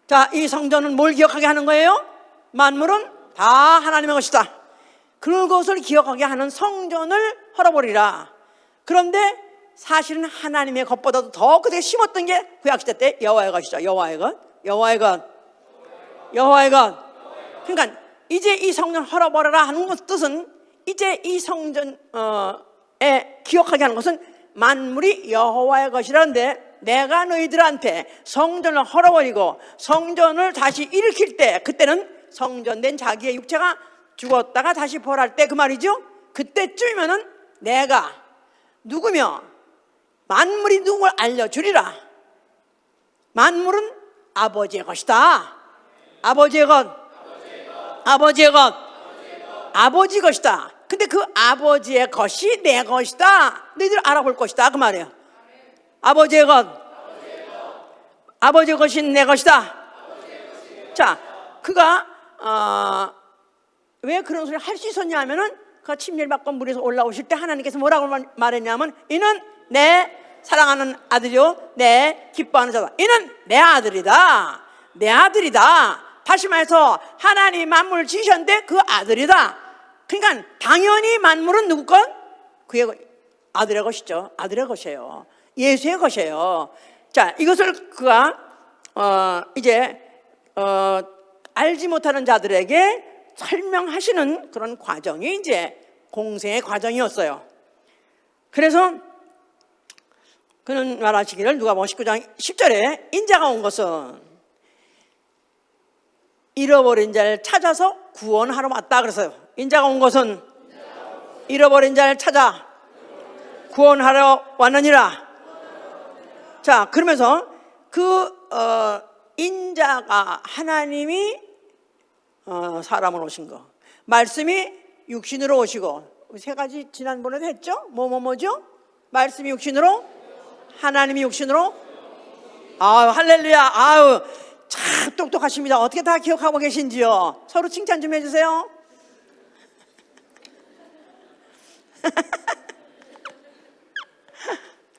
자, 이 성전은 뭘 기억하게 하는 거예요? 만물은 다 하나님의 것이다. 그것을 기억하게 하는 성전을 헐어버리라. 그런데 사실은 하나님의 것보다도 더 그때 심었던 게 구약시대 때 여호와의 것이죠. 여호와의 것. 그러니까 이제 이 성전 헐어버려라 하는 뜻은 이제 이 성전에 기억하게 하는 것은 만물이 여호와의 것이라는데, 내가 너희들한테 성전을 헐어버리고 성전을 다시 일으킬 때, 그때는 성전된 자기의 육체가 죽었다가 다시 부활할 때 그 말이죠. 그때쯤이면은 내가 누구며 만물이 누구를 알려주리라. 만물은 아버지의 것이다. 아버지의 것이다. 근데 그 아버지의 것이 내 것이다. 너희들 알아볼 것이다 그 말이에요. 아버지의 것이 내 것이다. 자, 그가 왜 그런 소리를 할 수 있었냐 하면은 그가 침례받고 물에서 올라오실 때 하나님께서 뭐라고 말했냐면, 이는 내 사랑하는 아들이요 내 기뻐하는 자다. 이는 내 아들이다. 다시 말해서 하나님 만물을 지으셨는데 그 아들이다. 그러니까 당연히 만물은 누구 것? 그의 아들의 것이죠. 아들의 것이에요. 예수의 것이에요. 자, 이것을 그가 이제 알지 못하는 자들에게 설명하시는 그런 과정이 이제 공생의 과정이었어요. 그래서 그는 말하시기를, 누가복음 19장 10절에 인자가 온 것은 잃어버린 자를 찾아서 구원하러 왔다 그랬어요. 인자가 온 것은 잃어버린 자를 찾아 구원하러 왔느니라. 자, 그러면서 그 인자가 하나님이 사람으로 오신 거, 말씀이 육신으로 오시고, 세 가지 지난번에도 했죠? 뭐죠? 말씀이 육신으로, 하나님이 육신으로. 할렐루야. 참 똑똑하십니다. 어떻게 다 기억하고 계신지요? 서로 칭찬 좀 해주세요.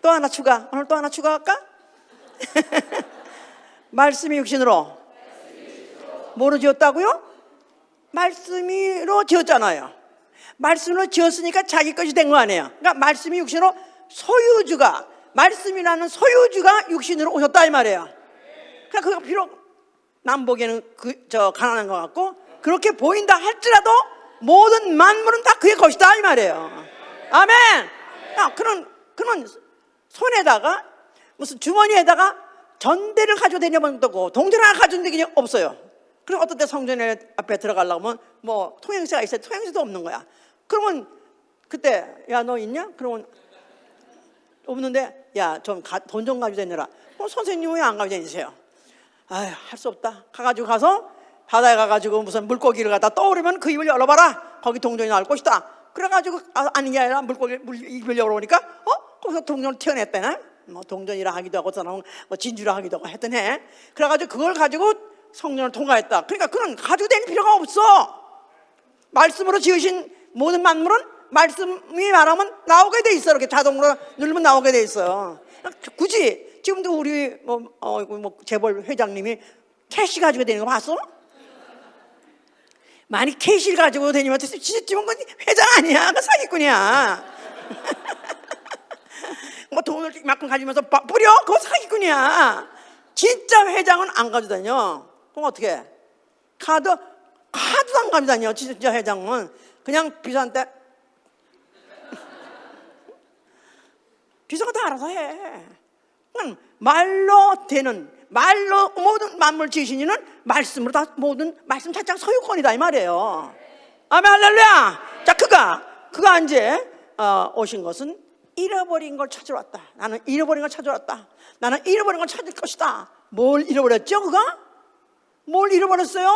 또 하나 추가. 오늘 또 하나 추가할까? 말씀이 육신으로. 뭐로 지었다고요? 말씀으로 지었잖아요. 말씀으로 지었으니까 자기 것이 된 거 아니에요. 그러니까 말씀이 육신으로, 소유주가, 말씀이라는 소유주가 육신으로 오셨다 이 말이에요. 그러니까 그가 비록 남 보기에는 가난한 것 같고 그렇게 보인다 할지라도 모든 만물은 다 그의 것이다 이 말이에요. 아멘. 그는 손에다가 무슨 주머니에다가 전대를 가지고 다니는 것도 없고 동전 하나 가지고 다니는 게 없어요. 그럼 어떤 때 성전에 앞에 들어가려고 하면 뭐 통행세가 있어요. 통행세도 없는 거야. 그러면 그때 야 너 있냐? 그러면 없는데 야 좀 돈 좀 가지고 다니라. 선생님 왜 안 가지고 다니세요? 아휴 할 수 없다. 가서 바다에 가가지고 무슨 물고기를 갖다 떠오르면 그 입을 열어봐라. 거기 동전이 나올 것이다. 그래가지고 아닌 게 아니라 입을 열어보니까 거기서 동전을 튀어냈다네. 뭐 동전이라 하기도 하고 뭐 진주라 하기도 하고 했더니 그래가지고 그걸 가지고 성전을 통과했다. 그러니까 그건 가지고 다닐 필요가 없어. 말씀으로 지으신 모든 만물은 말씀이 말하면 나오게 돼 있어. 이렇게 자동으로 누르면 나오게 돼 있어. 굳이 지금도 우리 뭐 재벌 회장님이 캐시 가지고 다니는 거 봤어? 많이 캐시를 가지고 다니면 지금 건 회장 아니야. 그 사기꾼이야. 뭐 돈을 이만큼 가지면서 뿌려? 그거 사기꾼이야. 진짜 회장은 안 가지고 다녀. 그럼 어떻게 해? 카드도 안 가지고 다녀. 진짜 회장은 그냥 비서한테 비서가 다 알아서 해. 말로 되는, 말로 모든 만물 지으시니는 말씀으로 다 모든 말씀 자체가 소유권이다 이 말이에요. 아멘 할렐루야. 자 그가 이제 오신 것은 잃어버린 걸 찾으러 왔다. 나는 잃어버린 걸 찾으러 왔다. 나는 잃어버린 걸 찾을 것이다. 뭘 잃어버렸죠 그가? 뭘 잃어버렸어요?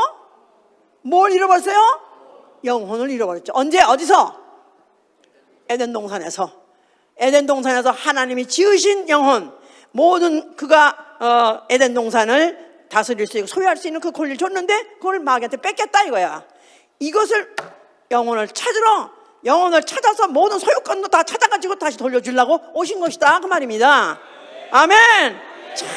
뭘 잃어버렸어요? 영혼을 잃어버렸죠. 언제? 어디서? 에덴 동산에서 하나님이 지으신 영혼, 모든 그가 에덴 동산을 다스릴 수 있고 소유할 수 있는 그 권리를 줬는데 그걸 마귀한테 뺏겼다 이거야. 이것을 영혼을 찾아서 모든 소유권도 다 찾아가지고 다시 돌려주려고 오신 것이다 그 말입니다. 아멘. 참,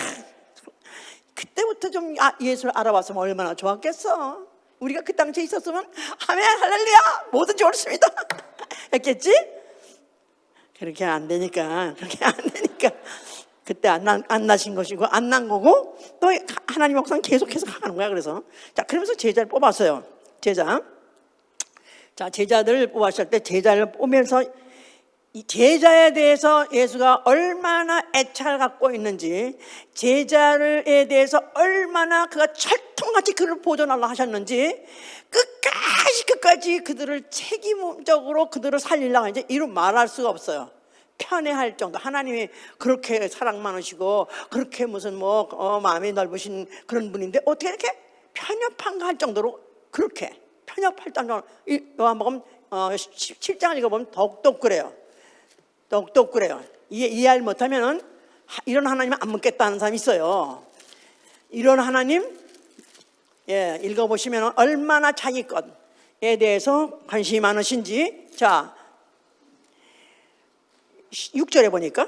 그때부터 좀 예수를 알아봤으면 얼마나 좋았겠어. 우리가 그 당시에 있었으면 아멘 할렐루야 모든 좋습니다 했겠지? 그렇게 안 되니까 그때 안 나신 것이고 안 난 거고 또 하나님 역사는 계속해서 가는 거야. 그래서 자 그러면서 제자를 뽑았어요. 제자들 뽑았을 때 제자를 뽑으면서 이 제자에 대해서 예수가 얼마나 애착을 갖고 있는지, 제자에 대해서 얼마나 그가 철통같이 그를 보존하려 하셨는지, 끝까지 그들을 책임적으로 그들을 살리려고 이제 이루 말할 수가 없어요. 편애할 정도. 하나님이 그렇게 사랑 많으시고 그렇게 무슨 마음이 넓으신 그런 분인데 어떻게 이렇게 편협한가 할 정도로 그렇게 편협할 정도로 요한복음 7장을 읽어보면 더욱더 그래요. 이해를 못하면은 이런 하나님 안 믿겠다는 사람이 있어요. 이런 하나님 읽어보시면 얼마나 자기 것에 대해서 관심이 많으신지. 자 6절에 보니까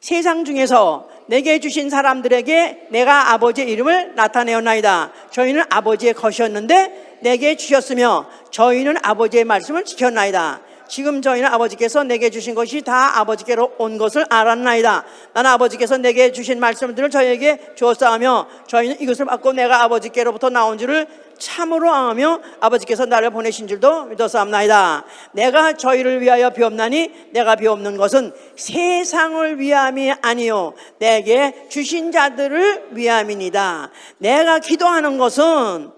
세상 중에서 내게 주신 사람들에게 내가 아버지의 이름을 나타내었나이다. 저희는 아버지의 것이었는데 내게 주셨으며 저희는 아버지의 말씀을 지켰나이다. 지금 저희는 아버지께서 내게 주신 것이 다 아버지께로 온 것을 알았나이다. 나는 아버지께서 내게 주신 말씀들을 저희에게 주었사오며 저희는 이것을 받고 내가 아버지께로부터 나온 줄을 참으로 아며 아버지께서 나를 보내신 줄도 믿었사옵나이다. 내가 저희를 위하여 비옵나니 내가 비옵는 것은 세상을 위함이 아니요 내게 주신 자들을 위함이니이다. 내가 기도하는 것은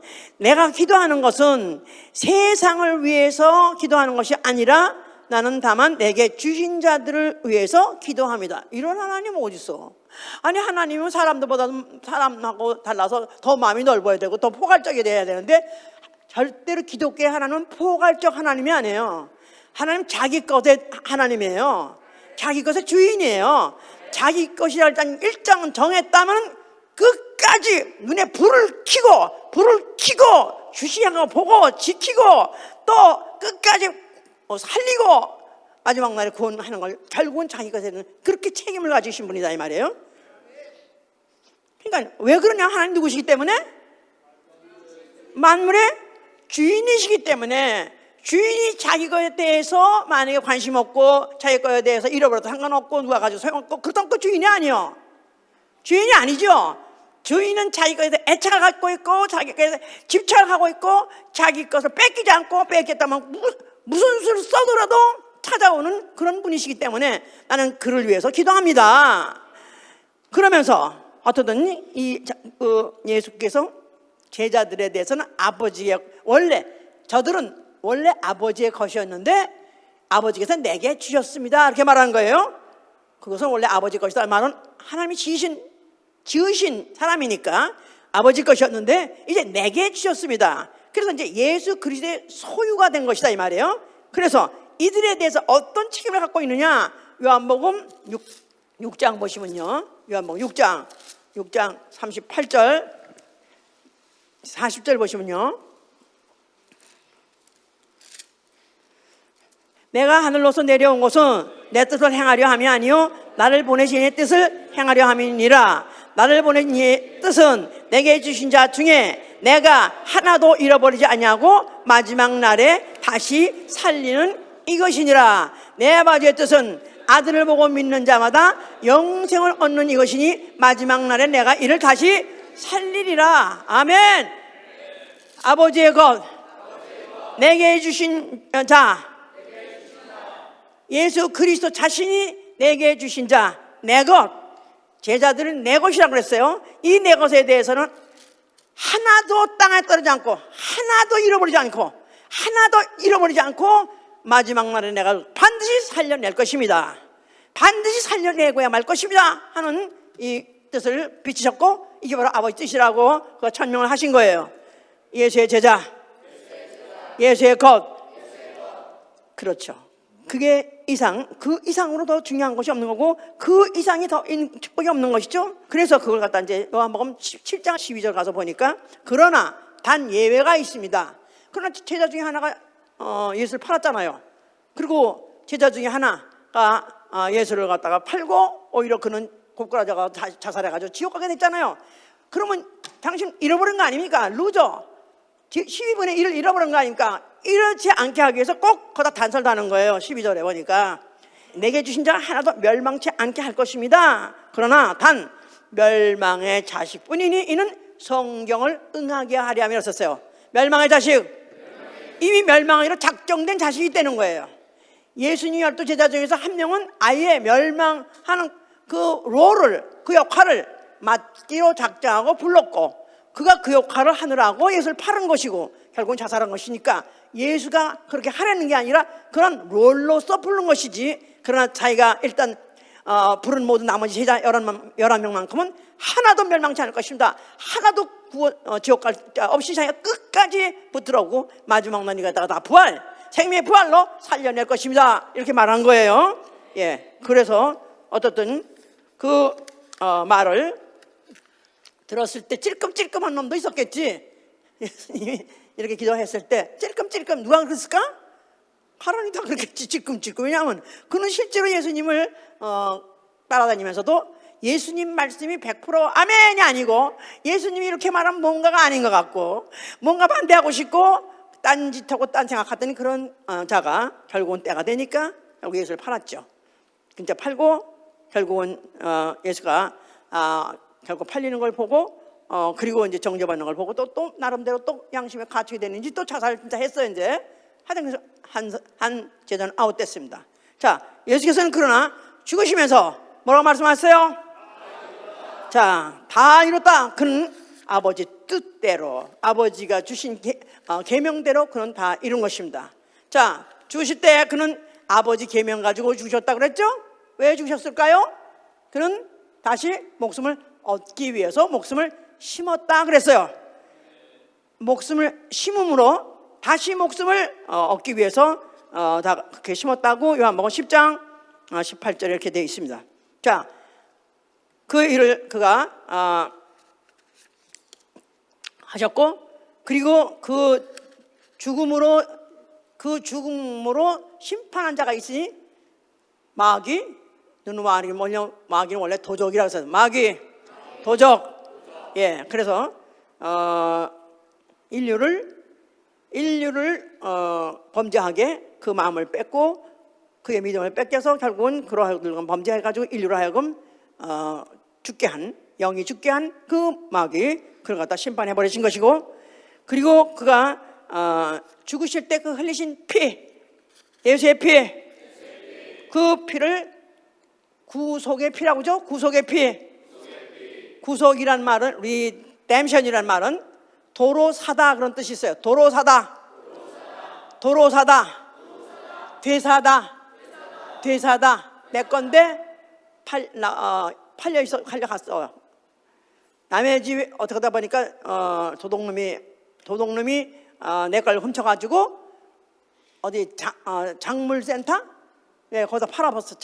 세상을 위해서 기도하는 것이 아니라 나는 다만 내게 주신 자들을 위해서 기도합니다. 이런 하나님 어디 있어? 아니 하나님은 사람하고 달라서 더 마음이 넓어야 되고 더 포괄적이 돼야 되는데 절대로 기독교의 하나님은 포괄적 하나님이 아니에요. 하나님 자기 것의 하나님이에요. 자기 것의 주인이에요. 자기 것이라 일정은 정했다면 끝까지 눈에 불을 켜고 주시하고 보고 지키고 또 끝까지 살리고 마지막 날에 구원하는 걸 결국은 자기 것에는 그렇게 책임을 가지신 분이다 이 말이에요. 그러니까 왜 그러냐? 하나님 누구시기 때문에? 만물의 주인이시기 때문에. 주인이 자기 것에 대해서 만약에 관심 없고 자기 것에 대해서 잃어버려도 상관없고 누가 가지고 소용없고 그렇다면 그 주인이 아니요. 주인이 아니죠. 주인은 자기 것에 애착을 갖고 있고 자기 것에 집착을 하고 있고 자기 것을 뺏기지 않고 뺏겼다면 무슨 수를 써더라도 찾아오는 그런 분이시기 때문에 나는 그를 위해서 기도합니다. 그러면서 어떻든 예수께서 제자들에 대해서는 아버지의 저들은 원래 아버지의 것이었는데 아버지께서 내게 주셨습니다 이렇게 말하는 거예요. 그것은 원래 아버지 것이다 말은 하나님이 지으신 사람이니까 아버지 것이었는데 이제 내게 주셨습니다. 그래서 이제 예수 그리스도의 소유가 된 것이다 이 말이에요. 그래서 이들에 대해서 어떤 책임을 갖고 있느냐, 요한복음 6장 보시면요, 요한복음 6장 38절 40절 보시면요, 내가 하늘로서 내려온 것은 내 뜻을 행하려 함이 아니요 나를 보내신 이의 뜻을 행하려 함이니라. 나를 보내신 이의 뜻은 내게 주신 자 중에 내가 하나도 잃어버리지 아니하고 마지막 날에 다시 살리는 이것이니라. 내 아버지의 뜻은 아들을 보고 믿는 자마다 영생을 얻는 이것이니 마지막 날에 내가 이를 다시 살리리라. 아멘. 아버지의 것, 내게 주신 자, 예수 그리스도 자신이 내게 주신 자, 내 것, 제자들은 내 것이라고 그랬어요. 이 내 것에 대해서는 하나도 땅에 떨어지지 않고 하나도 잃어버리지 않고 마지막 날에 내가 반드시 살려낼 것입니다. 반드시 살려내고야 말 것입니다 하는 이 뜻을 비치셨고, 이게 바로 아버지 뜻이라고 그 천명을 하신 거예요. 예수의 제자, 예수의 것. 그렇죠. 그게 그 이상으로 더 중요한 것이 없는 거고, 그 이상이 더 축복이 없는 것이죠. 그래서 그걸 갖다 이제 요한복음 7장 12절 가서 보니까, 그러나 단 예외가 있습니다. 그러나 제자 중에 하나가 예수를 팔았잖아요. 그리고 제자 중에 하나가 예수를 갖다가 팔고 오히려 그는 고꾸라져가 자살해가지고 지옥 가게 됐잖아요. 그러면 당신 잃어버린 거 아닙니까? 루저 12분의 1을 잃어버린 거 아닙니까? 이렇지 않게 하기 위해서 꼭 거기다 단서를 다는 거예요. 12절에 보니까 내게 주신 자 하나도 멸망치 않게 할 것입니다. 그러나 단 멸망의 자식뿐이니 이는 성경을 응하게 하려 함이라 썼어요. 멸망의 자식, 이미 멸망하기로 작정된 자식이 되는 거예요. 예수님 12 제자 중에서 한 명은 아예 멸망하는 그 롤을, 그 역할을 맡기로 작정하고 불렀고, 그가 그 역할을 하느라고 예수를 팔은 것이고 결국은 자살한 것이니까 예수가 그렇게 하려는 게 아니라 그런 롤로서 부른 것이지, 그러나 자기가 일단 부른 모든 나머지 제자 11명만큼은 하나도 멸망치 않을 것입니다. 하나도 지옥 갈 없이 자기가 끝까지 붙들어오고 마지막 날 이가다가 다 부활, 생명의 부활로 살려낼 것입니다 이렇게 말한 거예요. 예, 그래서 어떻든 그 말을 들었을 때 찔끔찔끔한 놈도 있었겠지. 예수님이 이렇게 기도했을 때 찔끔찔끔 누가 그랬을까? 하나님 다 그렇겠지. 찔끔찔끔. 왜냐하면 그는 실제로 예수님을 따라다니면서도 예수님 말씀이 100% 아멘이 아니고 예수님이 이렇게 말하면 뭔가가 아닌 것 같고 뭔가 반대하고 싶고 딴짓하고 딴 생각하던 그런 자가 결국은 때가 되니까 결국 예수를 팔았죠. 진짜 팔고 결국은 예수가 결국 팔리는 걸 보고 그리고 이제 정죄받는 걸 보고 또 나름대로 또 양심에 갇히게 되는지 또 자살 진짜 했어요. 이제 하여튼 한 제자는 아웃됐습니다. 자, 예수께서는 그러나 죽으시면서 뭐라고 말씀하셨어요? 자, 다 이뤘다. 그는 아버지 뜻대로, 아버지가 주신 계명대로 그는 다 이룬 것입니다. 자, 죽으실 때 그는 아버지 계명 가지고 죽으셨다고 그랬죠? 왜 죽으셨을까요? 그는 다시 목숨을 얻기 위해서 목숨을 심었다 그랬어요. 목숨을 심음으로 다시 목숨을 얻기 위해서 다 그렇게 심었다고 요한복음 10장 18절에 이렇게 되어 있습니다. 자, 그 일을 그가 하셨고, 그리고 그 죽음으로 심판한 자가 있으니 마귀, 마귀는 원래 도적이라고 했어요. 마귀, 도적. 예, 그래서 인류를 범죄하게 그 마음을 뺏고 그의 믿음을 뺏겨서 결국은 그러하여금 범죄해가지고 인류로 하여금 영이 죽게 한 그 마귀, 그걸 갖다 심판해버리신 것이고, 그리고 그가 죽으실 때 그 흘리신 피, 예수의 피, 그 피를 구속의 피라고 하죠. 구속의 피. 구속이란 말은 redemption이란 말은 도로 사다 그런 뜻이 있어요. 도로 사다. 도로 사다. 되사다. 되사다. 내 건데 팔려갔어. 남의 집 어떻게 하다 보니까 도둑놈이 내 걸 훔쳐가지고 어디 작물센터? 네, 거기다 팔아봤어.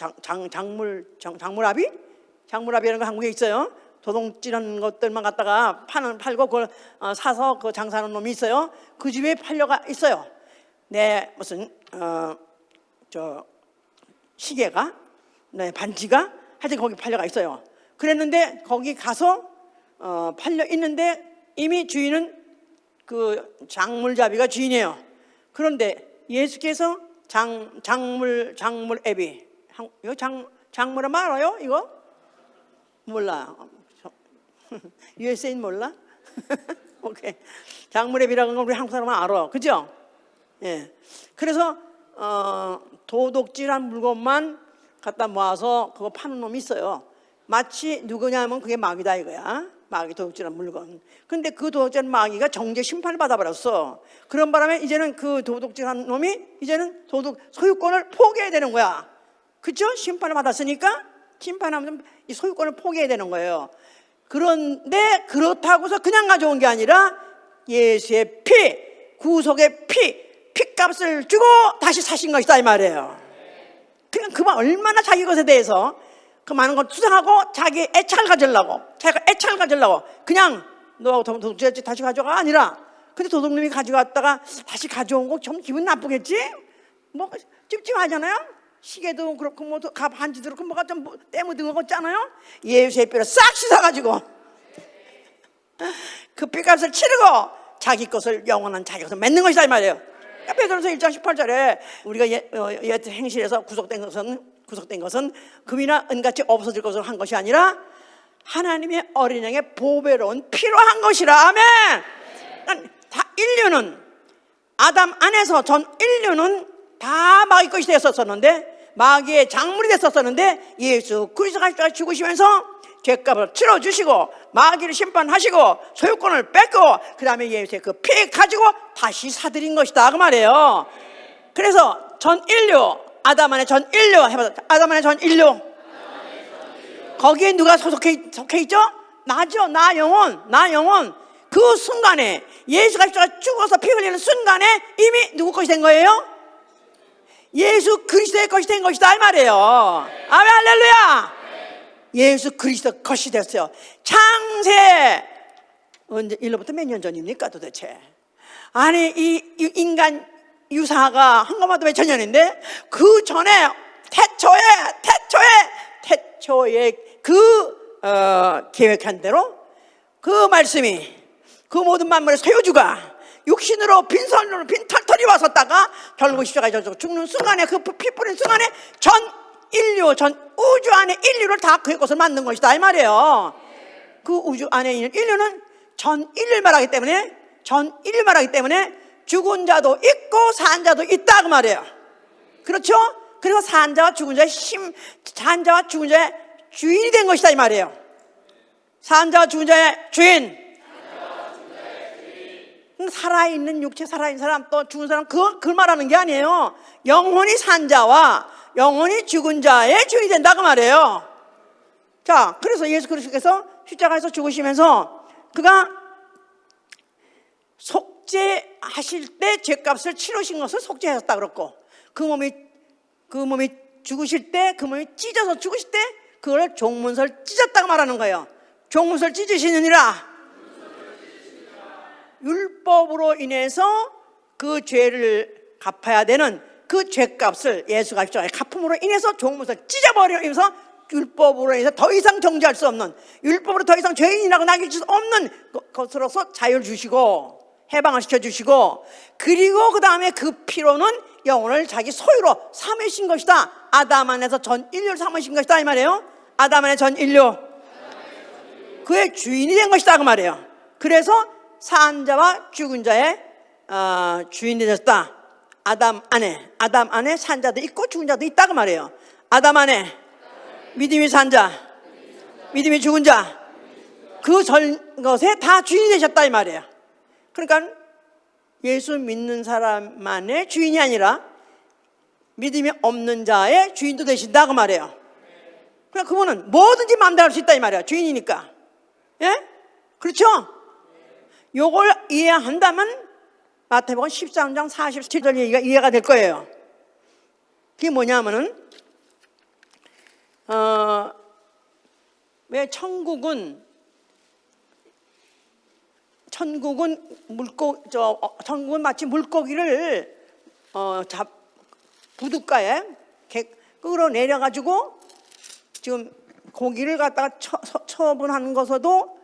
장물압이라는 거 한국에 있어요. 도둑질한 것들만 갖다가 팔고 그걸 사서 그 장사하는 놈이 있어요. 그 집에 팔려가 있어요. 내 무슨 시계가, 네, 반지가 하여튼 거기 팔려가 있어요. 그랬는데 거기 가서 팔려 있는데 이미 주인은 그 장물잡이가 주인이에요. 그런데 예수께서 장물앱이 이거 장물은 알아요? 이거 몰라. USA는 몰라? 오케이. 장물앱이라는 건 우리 한국 사람은 알아, 그죠? 예. 그래서 도둑질한 물건만 갖다 모아서 그거 파는 놈이 있어요. 마치 누구냐면 그게 마귀다 이거야. 마귀 도둑질한 물건. 근데 그 도둑질한 마귀가 정죄 심판을 받아버렸어. 그런 바람에 이제는 그 도둑질한 놈이 이제는 소유권을 포기해야 되는 거야. 그렇죠? 심판을 받았으니까 심판하면 이 소유권을 포기해야 되는 거예요. 그런데 그렇다고 해서 그냥 가져온 게 아니라 예수의 피, 구속의 피값을 주고 다시 사신 것이다 이 말이에요. 그냥 그만 얼마나 자기 것에 대해서 그 많은 걸 투자하고 자기 애착을 가지려고 그냥 너 도둑질했지 다시 가져가 아니라, 근데 도둑놈이 가져갔다가 다시 가져온 거 좀 기분 나쁘겠지? 뭐 찝찝하잖아요. 시계도 그렇고 뭐 반지도 그렇고 뭐가 좀 때묻은 거 같잖아요. 예수의 뼈를 싹 씻어가지고 그 뼈값을 치르고 자기 것을 영원한 자기 것을 맺는 것이다 이 말이에요. 베드로서 1장 18절에 우리가 옛 행실에서 구속된 것은 금이나 은같이 없어질 것으로 한 것이 아니라 하나님의 어린 양의 보배로운 피로 한 것이라. 아멘. 다 인류는 아담 안에서 전 인류는 다 마귀 것이 됐었었는데, 마귀의 작물이 됐었었는데 예수 그리스도가 죽으시면서 죄값을 치러주시고 마귀를 심판하시고 소유권을 뺏고 그 다음에 예수의 그 피 가지고 다시 사들인 것이다 그 말이에요. 그래서 전 인류, 아담 안에 전 인류 해봐서 아담 안에 전 인류, 거기에 누가 속해 있죠? 나죠. 나 영혼. 그 순간에 예수가 죽어서 피 흘리는 순간에 이미 누구 것이 된 거예요? 예수 그리스도의 것이 된 것이다 이 말이에요. 아멘 할렐루야. 예수 그리스도 것이 됐어요. 창세 언제 1로부터 몇 년 전입니까 도대체? 아니 이 인간 유사가 한 것만도 몇 천 년인데 그 전에 태초에 그 계획한 대로 그 말씀이 그 모든 만물의 소유주가 육신으로 빈손으로 빈 털털이 왔었다가 결국 십자가에 죽는 순간에 그 피 뿌린 순간에 전 우주 안에 인류를 다 그의 것을 만든 것이다 이 말이에요. 그 우주 안에 있는 인류는 전 인류를 말하기 때문에 죽은 자도 있고 산 자도 있다 그 말이에요. 그렇죠? 그래서 산 자와 죽은 자의 주인이 된 것이다 이 말이에요. 산 자와 죽은 자의 주인. 살아있는 육체, 살아있는 사람, 또 죽은 사람, 그걸 말하는 게 아니에요. 영혼이 산 자와 영혼이 죽은 자의 주인이 된다 그 말이에요. 자, 그래서 예수 그리스도께서 십자가에서 죽으시면서 그가 속죄하실 때 죄값을 치르신 것을 속죄하셨다 그랬고, 그 몸이 죽으실 때, 그 몸이 찢어서 죽으실 때 그걸 종문설 찢었다고 말하는 거예요. 종문설 찢으시느니라. 율법으로 인해서 그 죄를 갚아야 되는 그 죄값을 예수가 십자가에 갚음으로 인해서 종문설 찢어버리면서 율법으로 인해서 더 이상 정죄할 수 없는, 율법으로 더 이상 죄인이라고 남길 수 없는 것으로서 자유를 주시고 해방을 시켜주시고, 그리고 그 다음에 그 피로는 영혼을 자기 소유로 삼으신 것이다. 아담 안에서 전 인류를 삼으신 것이다 이 말이에요. 아담 안에 전 인류, 그의 주인이 된 것이다 그 말이에요. 그래서 산 자와 죽은 자의 주인이 되셨다. 아담 안에 산 자도 있고 죽은 자도 있다 그 말이에요. 아담 안에 믿음이 산 자, 믿음이 죽은 자, 그 전 것에 다 주인이 되셨다 이 말이에요. 그러니까 예수 믿는 사람만의 주인이 아니라 믿음이 없는 자의 주인도 되신다 그 말이에요. 그러니까 그분은 뭐든지 마음대로 할 수 있다 이 말이에요. 주인이니까. 예? 그렇죠? 요걸 이해한다면 마태복음 13장 47절 얘기가 이해가 될 거예요. 그게 뭐냐면은 왜 천국은 천국은 마치 물고기를 부둣가에 끌어내려 가지고 지금 고기를 갖다가 처분하는 것에도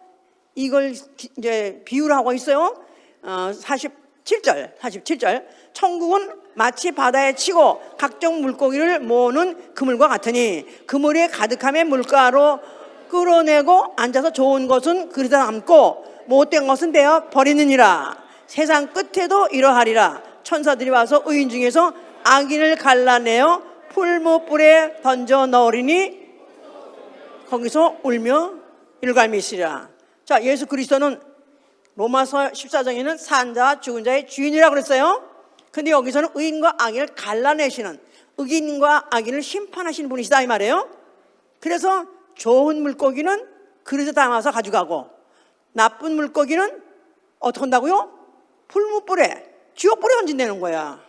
이걸 이제 비유를 하고 있어요. 47절. 천국은 마치 바다에 치고 각종 물고기를 모으는 그물과 같으니 그물이 가득함에 물가로 끌어내고 앉아서 좋은 것은 그릇에 담고 못된 것은 되어 버리느니라. 세상 끝에도 이러하리라. 천사들이 와서 의인 중에서 악인을 갈라내어 풀무불에 던져 넣으리니 거기서 울며 일갈미 있으리라. 자, 예수 그리스도는 로마서 14장에는 산 자와 죽은 자의 주인이라고 그랬어요. 근데 여기서는 의인과 악인을 갈라내시는, 의인과 악인을 심판하시는 분이시다 이 말이에요. 그래서 좋은 물고기는 그릇에 담아서 가져가고 나쁜 물고기는 어떻게 한다고요? 풀무불에, 지옥불에 던진다는 거야.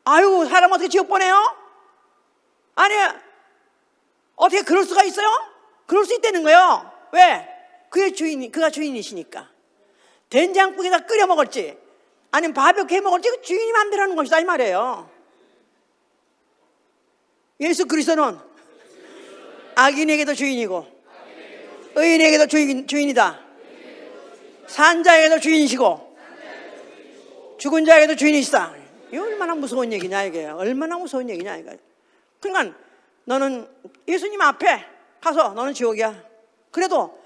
아유, 사람 어떻게 지옥 보내요? 아니, 어떻게 그럴 수가 있어요? 그럴 수 있다는 거예요. 왜? 그가 주인이시니까. 된장국에다 끓여 먹을지 아니면 바베큐 해 먹을지 그 주인이 마음대로 하는 것이다 이 말이에요. 예수 그리스도는 악인에게도 주인이고 의인에게도 주인이다. 산 자에게도 주인이시고 죽은 자에게도 주인이시다. 이거 얼마나 무서운 얘기냐 이게. 얼마나 무서운 얘기냐 이거. 그러니까 너는 예수님 앞에 가서 너는 지옥이야. 그래도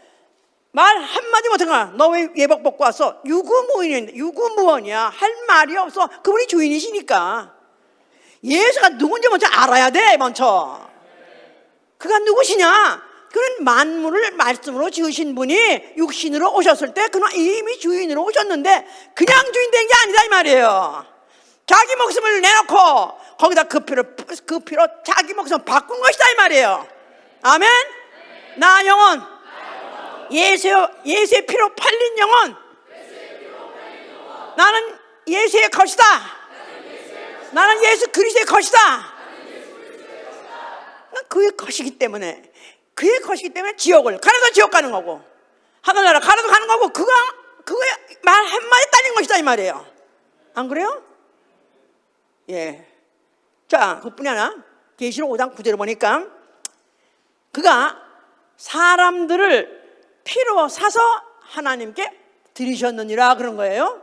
말 한마디 못한거야. 너 왜 예복 벗고 왔어? 유구무원인데 유구무원이야. 할 말이 없어. 그분이 주인이시니까. 예수가 누군지 먼저 알아야 돼. 먼저 그가 누구시냐? 그는 만물을 말씀으로 지으신 분이 육신으로 오셨을 때 그는 이미 주인으로 오셨는데 그냥 주인 된 게 아니다 이 말이에요. 자기 목숨을 내놓고 거기다 그 피로 자기 목숨을 바꾼 것이다 이 말이에요. 아멘. 나 영혼 예수의 피로 팔린 영혼, 나는 예수의 것이다. 나는 예수 그리스도의 것이다. 난 그의 것이기 때문에 지옥을 가라도 지옥 가는 거고 하늘나라 가라도 가는 거고 그거의 말 한마디 따진 것이다 이 말이에요. 안 그래요? 예. 자, 그뿐이 아니라 계시록 5장 9절을 보니까 그가 사람들을 피로 사서 하나님께 드리셨느니라 그런 거예요.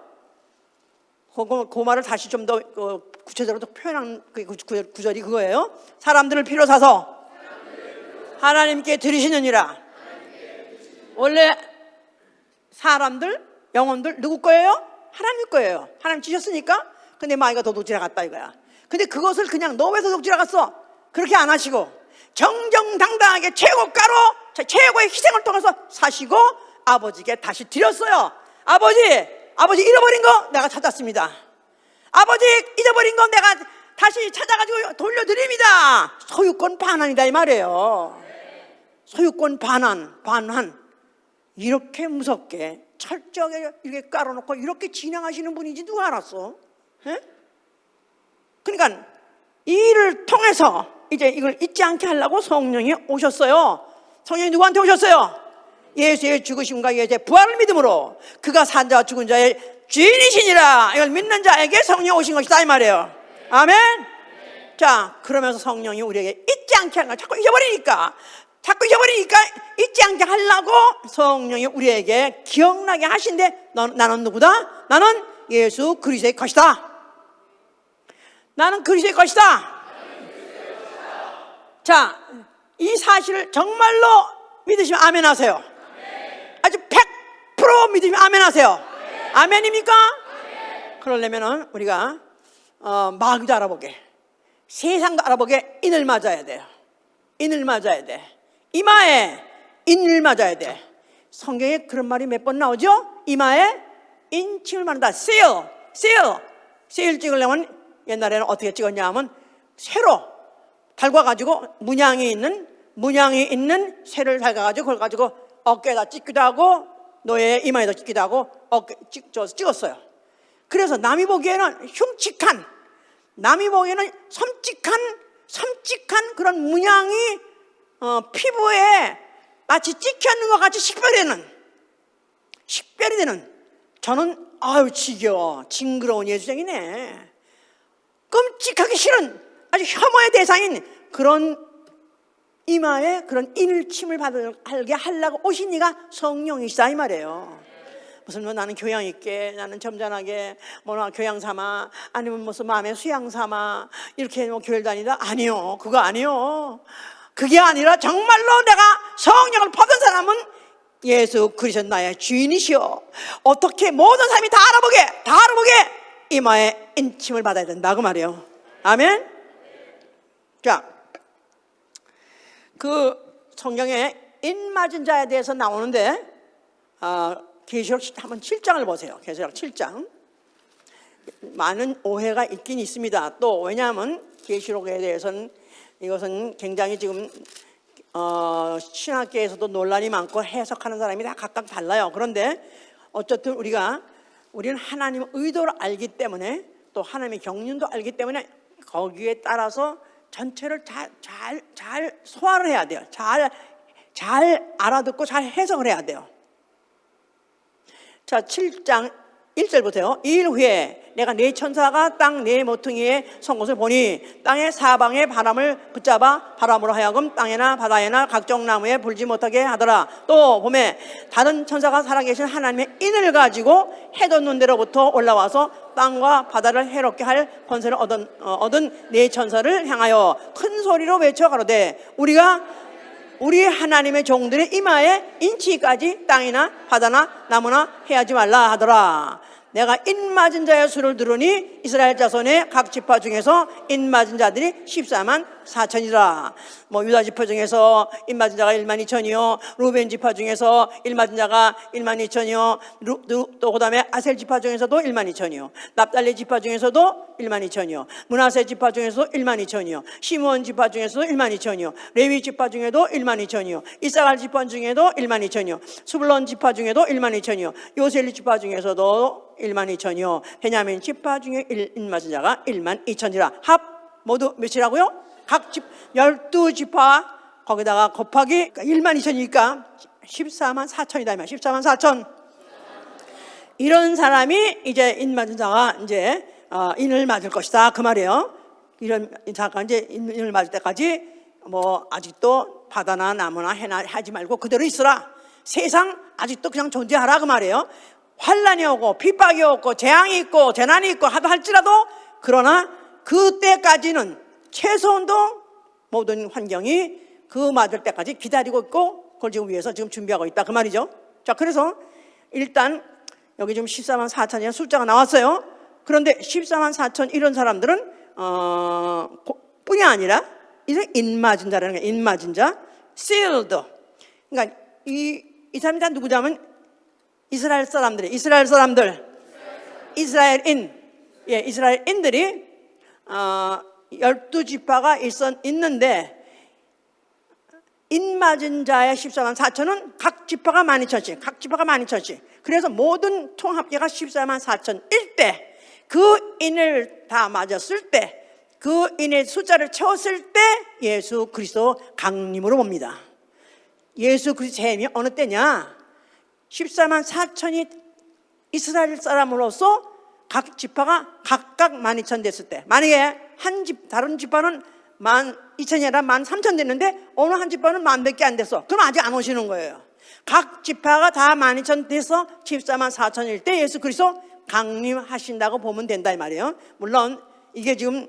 그 말을 다시 좀 더 구체적으로 표현한 그 구절이 그거예요. 사람들을 피로 사서 하나님께 드리시느니라. 원래 사람들, 영혼들 누구 거예요? 하나님 거예요. 하나님 주셨으니까. 근데 마귀가 도둑 지나갔다 이거야. 근데 그것을 그냥 너 왜 도둑 지나갔어? 그렇게 안 하시고 정정당당하게 최고의 희생을 통해서 사시고 아버지께 다시 드렸어요. 아버지 잃어버린 거 내가 찾았습니다. 아버지 잊어버린 거 내가 다시 찾아가지고 돌려드립니다. 소유권 반환이다 이 말이에요. 소유권 반환 이렇게 무섭게 철저하게 이렇게 깔아놓고 이렇게 진행하시는 분인지 누가 알았어? 에? 그러니까 이 일을 통해서 이제 이걸 잊지 않게 하려고 성령이 오셨어요. 성령이 누구한테 오셨어요? 예수의 죽으심과 예수의 부활을 믿음으로 그가 산 자와 죽은 자의 주인이시니라. 이걸 믿는 자에게 성령이 오신 것이다 이 말이에요. 아멘. 자, 그러면서 성령이 우리에게 잊지 않게 하는 걸 자꾸 잊어버리니까 잊지 않게 하려고 성령이 우리에게 기억나게 하신데 나는 누구다? 나는 예수 그리스도의 것이다. 나는 그리스도의 것이다. 자, 이 사실을 정말로 믿으시면 아멘 하세요. 아주 100% 믿으시면 아멘 하세요. 아멘입니까? 그러려면은 우리가 마귀도 알아보게, 세상도 알아보게 인을 맞아야 돼요. 인을 맞아야 돼. 이마에 인을 맞아야 돼. 성경에 그런 말이 몇 번 나오죠? 이마에 인침을 맞는다. seal 찍으려면 옛날에는 어떻게 찍었냐 하면 쇠로 달궈가지고 문양이 있는 쇠를 달궈가지고 그걸 가지고 어깨에다 찍기도 하고 노예의 이마에다 찍기도 하고 어깨 찍었어요. 그래서 남이 보기에는 흉측한, 남이 보기에는 섬찟한 그런 문양이 피부에 마치 찍혀있는 것 같이 식별이 되는 저는 아유 지겨워 징그러운 예수쟁이네, 끔찍하기 싫은 아주 혐오의 대상인 그런 이마에 그런 인침을 받게 하려고 오신 이가 성령이시다 이 말이에요. 무슨 뭐 나는 교양 있게, 나는 점잖하게, 뭐 교양 삼아, 아니면 무슨 마음의 수양 삼아 이렇게 뭐 교회를 다니다, 아니요, 그거 아니요. 그게 아니라 정말로 내가 성령을 받은 사람은 예수 그리스도 나의 주인이시오. 어떻게 모든 사람이 다 알아보게 이마에 인침을 받아야 된다 그 말이에요. 아멘. 자, 그 성경에 인 맞은 자에 대해서 나오는데 계시록 한번 7장을 보세요. 계시록 7장. 많은 오해가 있긴 있습니다. 또 왜냐하면 계시록에 대해서는 이것은 굉장히 지금 신학계에서도 논란이 많고 해석하는 사람이 다 각각 달라요. 그런데 어쨌든 우리는 하나님의 의도를 알기 때문에 또 하나님의 경륜도 알기 때문에 거기에 따라서 전체를 잘 소화를 해야 돼요. 잘 알아듣고 잘 해석을 해야 돼요. 자, 7장 1절 보세요. 2일 후에 내가 네 천사가 땅 네 모퉁이에 선 것을 보니 땅의 사방에 바람을 붙잡아 바람으로 하여금 땅에나 바다에나 각종 나무에 불지 못하게 하더라. 또 보면 다른 천사가 살아계신 하나님의 인을 가지고 해돋는 데로부터 올라와서 땅과 바다를 해롭게 할 권세를 얻은 네 천사를 향하여 큰 소리로 외쳐 가로되 우리 하나님의 종들의 이마에 인치까지 땅이나 바다나 나무나 해하지 말라 하더라. 내가 인 맞은 자의 수를 들으니 이스라엘 자손의 각 지파 중에서 인 맞은 자들이 14만 4천이라. 뭐 유다 지파 중에서 인 맞은 자가 1만 2천이요, 루벤 지파 중에서 인 맞은 자가 1만 2천이요, 또 그다음에 아셀 지파 중에서도 1만 2천이요, 납달리 지파 중에서도 1만 2천이요, 므낫세 지파 중에서도 1만 2천이요, 시므온 지파 중에서도 1만 2천이요, 레위 지파 중에도 1만 2천이요, 이사갈 지파 중에도 1만 2천이요, 스불론 지파 중에도 1만 2천이요, 요셀 지파 중에서도 1만 2천이요, 베냐민 지파 중에 인 맞은 자가 1만 2천이라. 합 모두 몇이라고요? 각 집 12지파 거기다가 곱하기 1만 2천이니까 14만 4천이다. 14만 4천. 이런 사람이 이제 인 맞은 자가 이제 인을 맞을 것이다 그 말이에요. 이런 자가 이제 인을 맞을 때까지 뭐 아직도 바다나 나무나 해나 하지 말고 그대로 있으라. 세상 아직도 그냥 존재하라 그 말이에요. 환란이 오고 핍박이 오고 재앙이 있고 재난이 있고 하다 할지라도 그러나 그때까지는 최소한도 모든 환경이 그 맞을 때까지 기다리고 있고 그걸 지금 위해서 지금 준비하고 있다 그 말이죠. 자, 그래서 일단 여기 지금 14만 4천이라는 숫자가 나왔어요. 그런데 14만 4천 이런 사람들은 뿐이 아니라 이제 인맞은 자라는 거예요. 인맞은 자, sealed. 그러니까 이 사람이 다 누구냐면 이스라엘 이스라엘인들이 12지파가 있는데 인맞은 자의 14만 4천은 각 지파가 12,000씩. 그래서 모든 총합계가 14만 4천일 때, 그 인을 다 맞았을 때, 그 인의 숫자를 채웠을 때 예수 그리스도 강림으로 봅니다. 예수 그리스도 재림이 어느 때냐? 14만 4천이 이스라엘 사람으로서 각 지파가 각각 12,000 됐을 때, 만약에 다른 지파는 12,000이 아니라 13,000 됐는데 어느 한 지파는 10,000밖에 안 됐어. 그럼 아직 안 오시는 거예요. 각 지파가 다 12,000 돼서 14만 4천일 때 예수 그리스도 강림하신다고 보면 된다 이 말이에요. 물론 이게 지금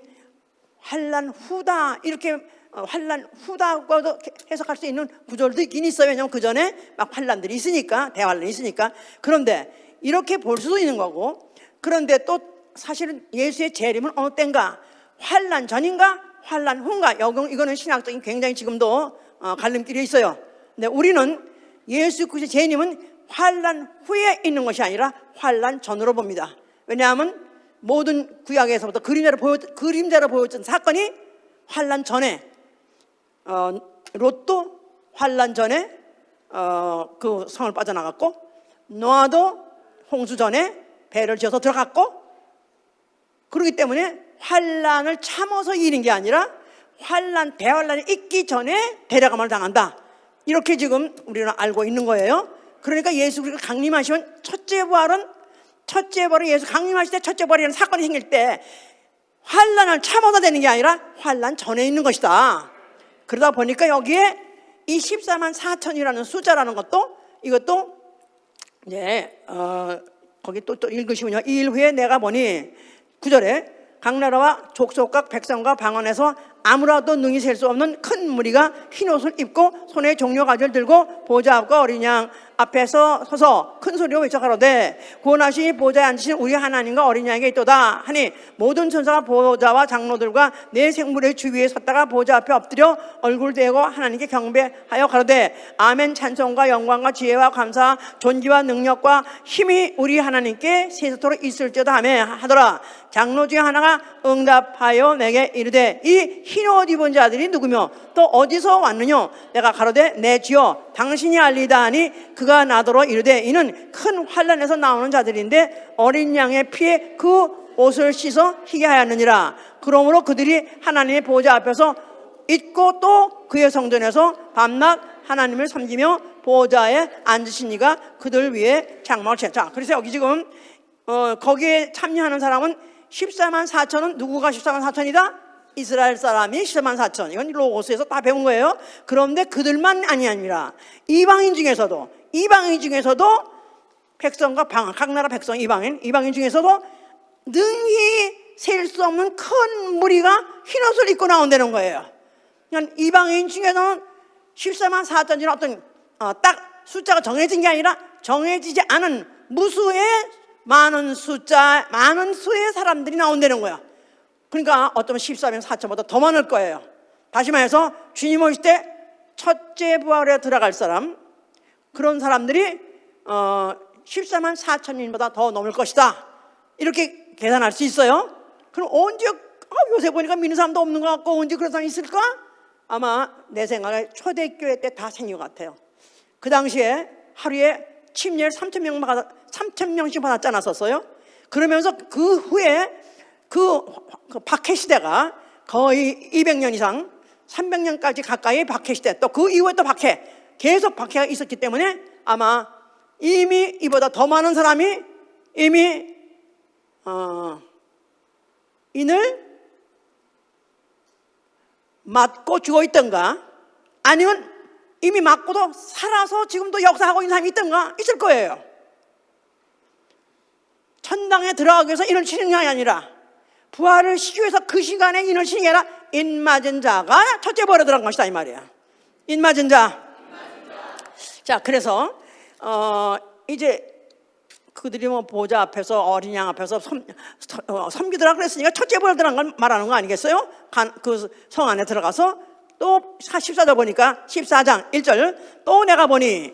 환란 후다 이렇게 환란 후다고도 해석할 수 있는 구절도 있긴 있어요. 왜냐하면 그 전에 막 환란들이 있으니까, 대환란이 있으니까. 그런데 이렇게 볼 수도 있는 거고, 그런데 또 사실은 예수의 재림은 어느 때인가? 환란 전인가? 환난 후인가? 이거는 신학적인 굉장히 지금도 갈림길이 있어요. 근데 우리는 예수 그리스도의 재림은 환난 후에 있는 것이 아니라 환난 전으로 봅니다. 왜냐하면 모든 구약에서부터 그림자로 보여준 사건이 환난 전에, 롯도 환난 전에 그 성을 빠져나갔고, 노아도 홍수 전에 배를 지어서 들어갔고, 그렇기 때문에 환난을 참아서 이기는 게 아니라 대환란이 있기 전에 데려감을 당한다. 이렇게 지금 우리는 알고 있는 거예요. 그러니까 예수 그리스도가 강림하시면 첫째 부활은 예수 강림하실 때 첫째 부활이라는 사건이 생길 때 환난을 참아서 되는 게 아니라 환난 전에 있는 것이다. 그러다 보니까 여기에 이 14만 4천이라는 숫자라는 것도, 이것도 이제 거기 또 읽으시면요, 2일 후에 내가 보니 9절에 각 나라와 족속과 백성과 방언에서 아무라도 능히 셀 수 없는 큰 무리가 흰 옷을 입고 손에 종려가지를 들고 보좌 앞과 어린 양 앞에서 서서 큰 소리로 외쳐 가로되 구원하시니 보좌에 앉으신 우리 하나님과 어린 양에게 있도다 하니, 모든 천사가 보좌와 장로들과 네 생물의 주위에 섰다가 보좌 앞에 엎드려 얼굴 대고 하나님께 경배하여 가로되 아멘. 찬송과 영광과 지혜와 감사 존귀와 능력과 힘이 우리 하나님께 세세토록 있을지어다 하더라. 장로 중에 하나가 응답하여 내게 이르되 이 흰옷 입은 자들이 누구며 또 어디서 왔느냐? 내가 가로되 내 주여 당신이 알리다 하니, 그가 나더러 이르되 이는 큰 환난에서 나오는 자들인데 어린 양의 피에 그 옷을 씻어 희게 하였느니라. 그러므로 그들이 하나님의 보좌 앞에서 있고 또 그의 성전에서 밤낮 하나님을 섬기며 보좌에 앉으신 이가 그들 위에 장막을 쳤다. 자, 그래서 여기 지금 거기에 참여하는 사람은 14만 4천은 누구가 14만 4천이다? 이스라엘 사람이 14만 4천. 이건 로고스에서 다 배운 거예요. 그런데 그들만 아니라 이방인 중에서도 백성과 방언, 각 나라 백성, 이방인 중에서도 능히 셀 수 없는 큰 무리가 흰옷을 입고 나온다는 거예요. 그러니까 이방인 중에서는 14만 4천이라는 어떤 딱 숫자가 정해진 게 아니라 정해지지 않은 무수의 많은 수의 사람들이 나온다는 거야. 그러니까 어쩌면 14만 4천보다 더 많을 거예요. 다시 말해서 주님 오실 때 첫째 부활에 들어갈 사람, 그런 사람들이 14만 4천인보다 더 넘을 것이다. 이렇게 계산할 수 있어요. 그럼 언제 요새 보니까 믿는 사람도 없는 것 같고 언제 그런 사람이 있을까? 아마 내 생각에 초대교회 때 다 생긴 것 같아요. 그 당시에 하루에 침례를 3,000명씩 받았잖아 썼어요. 그러면서 그 후에 그 박해 시대가 거의 200년 이상 300년까지 가까이 박해 시대, 또 그 이후에 또 계속 박해가 있었기 때문에 아마 이미 이보다 더 많은 사람이 이미 인을 맞고 죽어 있던가, 아니면 이미 맞고도 살아서 지금도 역사하고 있는 사람이 있던가 있을 거예요. 천당에 들어가기 위해서 인을 치는 게 아니라 부활을 시키기 위해서 그 시간에 인을 치는 게 아니라 인 맞은 자가 첫째 부활에 들어간 것이다 이 말이야. 인 맞은 자. 자, 그래서 이제 그들이 뭐 보좌 앞에서 어린 양 앞에서 섬기더라 그랬으니까 첫째 부활에 들어간 걸 말하는 거 아니겠어요? 그 성 안에 들어가서 또 14절 보니까 14장 1절 또 내가 보니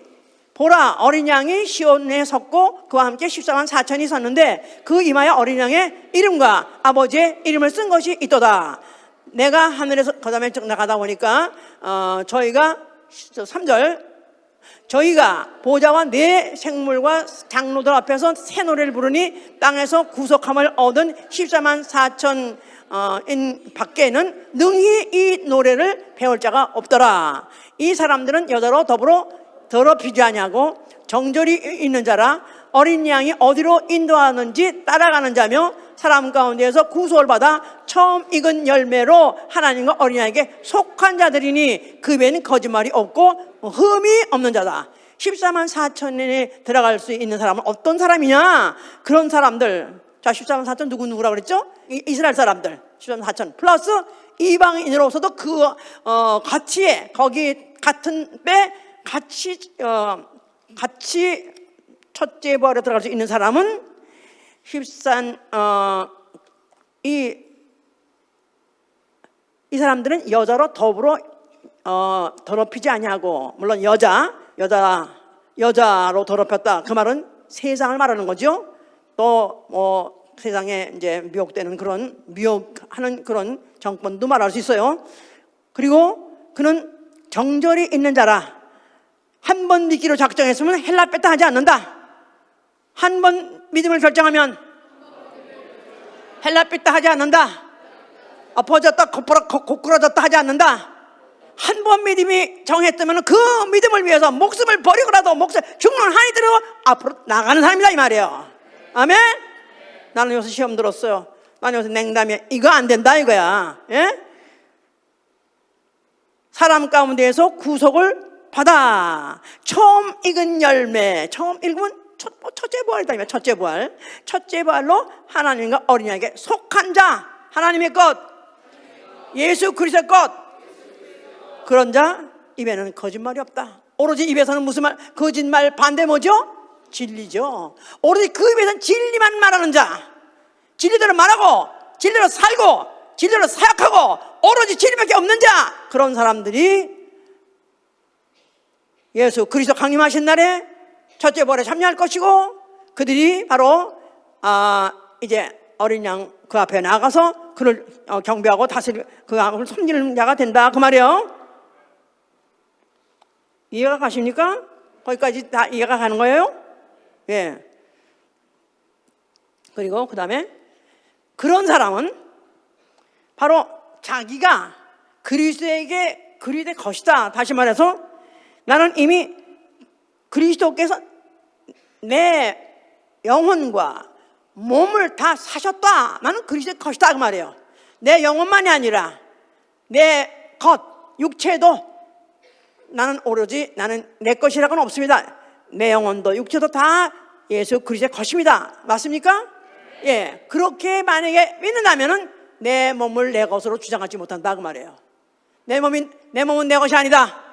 보라 어린 양이 시온에 섰고 그와 함께 14만 4천이 섰는데 그 이마에 어린 양의 이름과 아버지의 이름을 쓴 것이 있도다. 내가 하늘에서 그 다음에 나가다 보니까 저희가 3절 저희가 보좌와 네 생물과 장로들 앞에서 새 노래를 부르니 땅에서 구속함을 얻은 14만 4천 인 밖에는 능히 이 노래를 배울 자가 없더라. 이 사람들은 여자로 더불어 더럽히지 아니하고 정절이 있는 자라 어린 양이 어디로 인도하는지 따라가는 자며 사람 가운데에서 구속을 받아 처음 익은 열매로 하나님과 어린 양에게 속한 자들이니 그 외에는 거짓말이 없고 흠이 없는 자다. 14만 4천에 들어갈 수 있는 사람은 어떤 사람이냐? 그런 사람들. 자, 14만 4천 누구라 그랬죠? 이스라엘 사람들 14만 4천 플러스 이방인으로서도 그 같이 거기 같은 때 같이 첫째 부활에 들어갈 수 있는 사람은 14 이 이 사람들은 여자로 더불어 더럽히지 아니하고, 물론 여자로 더럽혔다. 그 말은 세상을 말하는 거죠. 또 뭐 세상에 이제 미혹되는 그런 미혹하는 그런 정권도 말할 수 있어요. 그리고 그는 정절이 있는 자라. 한 번 믿기로 작정했으면 헬라 뺐다 하지 않는다. 한 번 믿음을 결정하면 헬라 뺐다 하지 않는다. 엎어졌다 고꾸라졌다 하지 않는다. 한 번 믿음이 정했다면 그 믿음을 위해서 목숨을 버리고라도 죽는 한이 들어 앞으로 나가는 사람이다 이 말이에요. 아멘. 나는 요새 시험 들었어요. 나는 요새 냉담이야. 이거 안 된다 이거야. 예? 사람 가운데에서 구속을 받아. 처음 익은 열매. 처음 읽으면 첫째 부활이다. 첫째 부활. 첫째 부활로 하나님과 어린아이에게 속한 자. 하나님의 것. 예수 그리스도의 것. 그런 자 입에는 거짓말이 없다. 오로지 입에서는 무슨 말? 거짓말 반대 뭐죠? 진리죠. 오로지 그 입에서는 진리만 말하는 자. 진리대로 말하고 진리대로 살고 진리대로 사역하고 오로지 진리밖에 없는 자. 그런 사람들이 예수 그리스도 강림하신 날에 첫째 부활에 참여할 것이고, 그들이 바로 이제 어린 양 그 앞에 나가서 그를 경배하고 다스리고 그 앞을 섬기는 자가 된다 그 말이에요. 이해가 가십니까? 거기까지 다 이해가 가는 거예요? 예. 그리고 그 다음에 그런 사람은 바로 자기가 그리스도에게 그리스도의 것이다. 다시 말해서 나는 이미 그리스도께서 내 영혼과 몸을 다 사셨다. 나는 그리스도의 것이다 그 말이에요. 내 영혼만이 아니라 내 것, 육체도 나는 오로지 나는 내 것이라고는 없습니다. 내 영혼도 육체도 다 예수 그리스도의 것입니다. 맞습니까? 예, 그렇게 만약에 믿는다면은 내 몸을 내 것으로 주장하지 못한다 그 말이에요. 내 몸은 내 것이 아니다.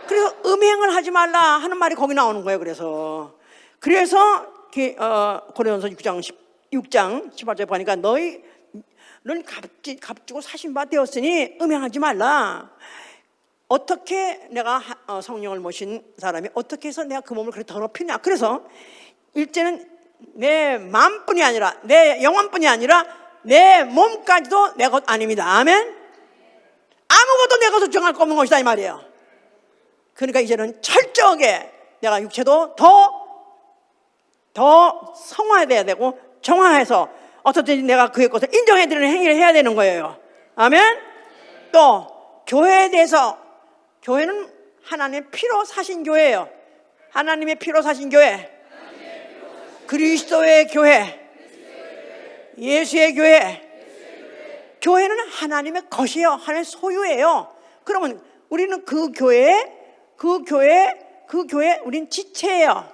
그래서 음행을 하지 말라 하는 말이 거기 나오는 거예요. 그래서 고린도서 6장 18절에 보니까 너희는 값주고 사신 바 되었으니 음행하지 말라. 어떻게 내가 성령을 모신 사람이 어떻게 해서 내가 그 몸을 그렇게 더럽히냐. 그래서 일제는 내 마음뿐이 아니라 내 영혼뿐이 아니라 내 몸까지도 내 것 아닙니다. 아멘. 아무것도 내 것을 주장할 거 없는 것이다 이 말이에요. 그러니까 이제는 철저하게 내가 육체도 더 성화해야 되고 정화해서 어떻든지 내가 그의 것을 인정해드리는 행위를 해야 되는 거예요. 아멘. 또 교회에 대해서, 교회는 하나님의 피로 사신 교회예요. 하나님의 피로 사신 교회, 그리스도의 교회, 예수의 교회. 교회는 하나님의 것이에요. 하나님의 소유예요. 그러면 우리는 그 교회 우린 지체예요.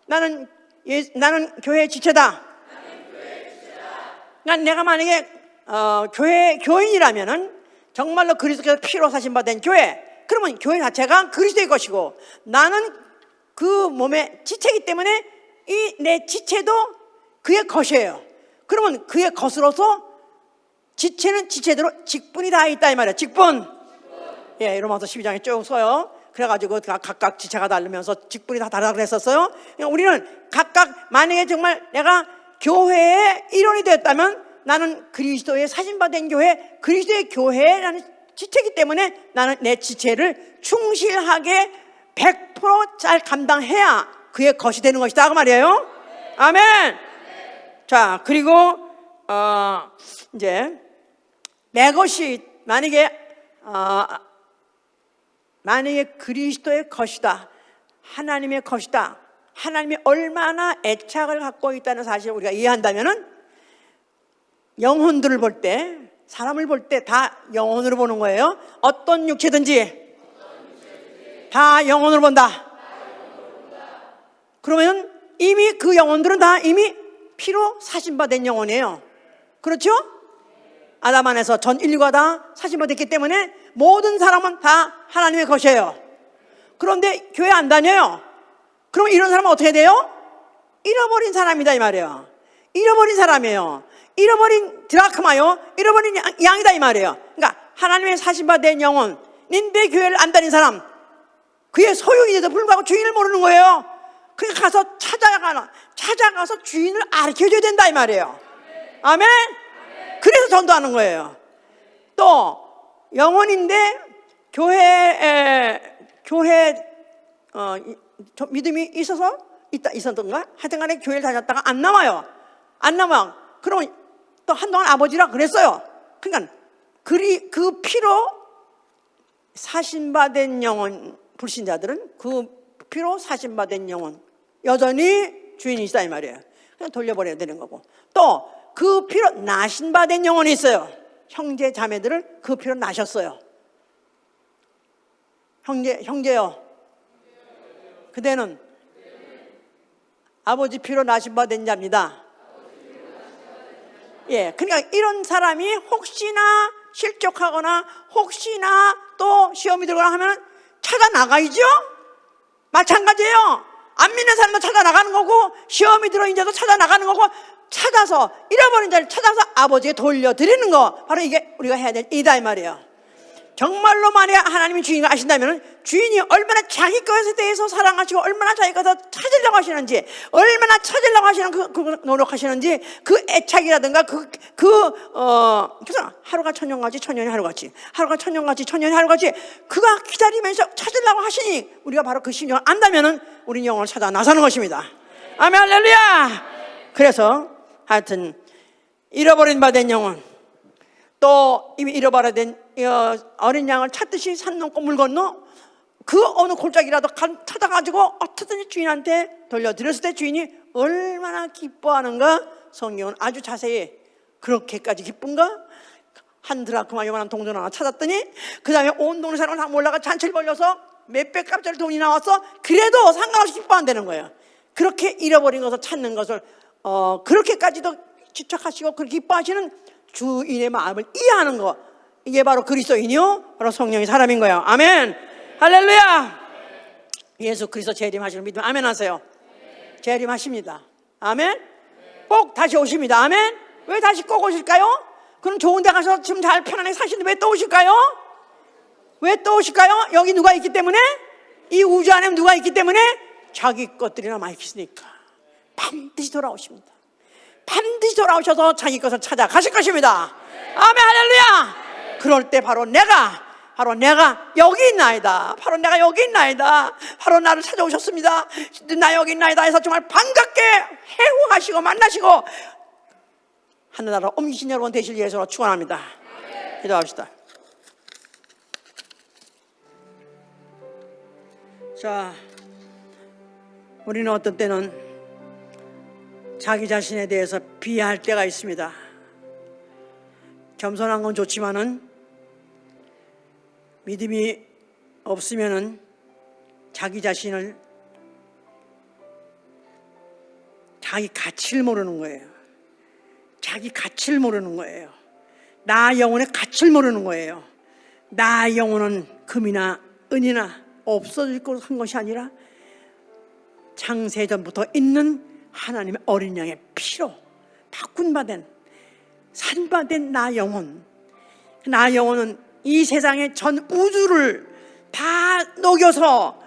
나는 교회의 지체다. 난 내가 만약에 교인이라면은 정말로 그리스도께서 피로 사신 바 된 교회, 그러면 교회 자체가 그리스도의 것이고 나는 그 몸의 지체이기 때문에 이 내 지체도 그의 것이에요. 그러면 그의 것으로서 지체는 지체대로 직분이 다 있다 이 말이에요. 직분. 예, 로마서 12장에 쭉 써요. 그래가지고 각각 지체가 다르면서 직분이 다 다르다고 그랬었어요. 우리는 각각 만약에 정말 내가 교회의 일원이 되었다면 나는 그리스도의 사신받은 교회, 그리스도의 교회라는 지체이기 때문에 나는 내 지체를 충실하게 100% 잘 감당해야 그의 것이 되는 것이다 그 말이에요. 아멘. 자, 그리고 이제 내 것이 만약에 그리스도의 것이다, 하나님의 것이다, 하나님이 얼마나 애착을 갖고 있다는 사실을 우리가 이해한다면은 영혼들을 볼 때, 사람을 볼 때 다 영혼으로 보는 거예요. 어떤 육체든지 다 영혼으로 본다. 그러면 이미 그 영혼들은 다 이미 피로 사신받은 영혼이에요. 그렇죠? 아담 안에서 전 인류가 다 사신받았기 때문에 모든 사람은 다 하나님의 것이에요. 그런데 교회 안 다녀요. 그럼 이런 사람은 어떻게 돼요? 잃어버린 사람이다 이 말이에요. 잃어버린 사람이에요. 잃어버린 드라크마요, 잃어버린 양이다 이 말이에요. 그러니까 하나님의 사신 바 된 영혼, 닌베 교회를 안 다닌 사람, 그의 소유인에도 불구하고 주인을 모르는 거예요. 그러니까 가서 찾아가서 주인을 가르쳐줘야 된다 이 말이에요. 아멘. 그래서 전도하는 거예요. 또 영혼인데 교회 믿음이 있었던가? 하여튼간에 교회를 다녔다가 안 남아요. 그럼 또 한동안 아버지라 그랬어요. 그러니까 그 피로 사신받은 영혼, 불신자들은 그 피로 사신받은 영혼 여전히 주인이 있다 이 말이에요. 그냥 돌려버려야 되는 거고, 또 그 피로 나신받은 영혼이 있어요. 형제 자매들을 그 피로 나셨어요. 형제요, 그대는 아버지 피로 나신받은 자입니다. 예, 그러니까 이런 사람이 혹시나 실족하거나 혹시나 또 시험이 들거나 하면 찾아 나가야죠. 마찬가지예요. 안 믿는 사람도 찾아 나가는 거고, 시험이 들어 이제도 찾아 나가는 거고, 찾아서 잃어버린 자를 찾아서 아버지에게 돌려드리는 거, 바로 이게 우리가 해야 될 일이다 이 말이에요. 정말로 만약 하나님이 주인을 아신다면 주인이 얼마나 자기 것에 대해서 사랑하시고 얼마나 자기 것을 찾으려고 하시는지, 얼마나 찾으려고 하시는 그 노력하시는지, 그 애착이라든가 그래서 하루가 천년같이 천년이 하루같이, 하루가 천년같이 천년이 하루같이 그가 기다리면서 찾으려고 하시니 우리가 바로 그 심정을 안다면은 우리 영혼을 찾아 나서는 것입니다. 아멘, 할렐루야. 그래서 하여튼 잃어버린 바 된 영혼, 또 이미 잃어버린 어린 양을 찾듯이 산 넘고 물 건너 그 어느 골짜기라도 찾아가지고 어떻든지 주인한테 돌려드렸을 때 주인이 얼마나 기뻐하는가 성경은 아주 자세히, 그렇게까지 기쁜가? 한 드라크마 요만한 동전 하나 찾았더니 그 다음에 온 동네 사람을 다 몰라가 잔치를 벌려서 몇백 값짜리 돈이 나왔어. 그래도 상관없이 기뻐한다는 거예요. 그렇게 잃어버린 것을 찾는 것을 그렇게까지도 집착하시고 그렇게 기뻐하시는 주인의 마음을 이해하는 거, 이게 바로 그리스도인이요, 바로 성령의 사람인 거예요. 아멘, 할렐루야. 예수 그리스도 재림하시는 믿음 아멘 하세요. 재림하십니다. 아멘. 꼭 다시 오십니다. 아멘. 왜 다시 꼭 오실까요? 그럼 좋은 데 가서 지금 잘 편안하게 사시는데 왜 또 오실까요? 왜 또 오실까요? 여기 누가 있기 때문에, 이 우주 안에 누가 있기 때문에, 자기 것들이나 많이 있으니까 반드시 돌아오십니다. 반드시 돌아오셔서 자기 것을 찾아가실 것입니다. 아멘, 할렐루야. 그럴 때 바로 내가 여기 있나이다, 바로 내가 여기 있나이다, 바로 나를 찾아오셨습니다, 나 여기 있나이다 해서 정말 반갑게 해후하시고 만나시고 하늘나라 옮기신 여러분 되실 예수로 축원합니다. 기도합시다. 자, 우리는 어떤 때는 자기 자신에 대해서 비하할 때가 있습니다. 겸손한 건 좋지만은 믿음이 없으면은 자기 자신을, 자기 가치를 모르는 거예요. 자기 가치를 모르는 거예요. 나 영혼의 가치를 모르는 거예요. 나 영혼은 금이나 은이나 없어질 것을 한 것이 아니라 창세전부터 있는 하나님의 어린 양의 피로 바꾼바된 산바된 나 영혼, 나 영혼은 이 세상의 전 우주를 다 녹여서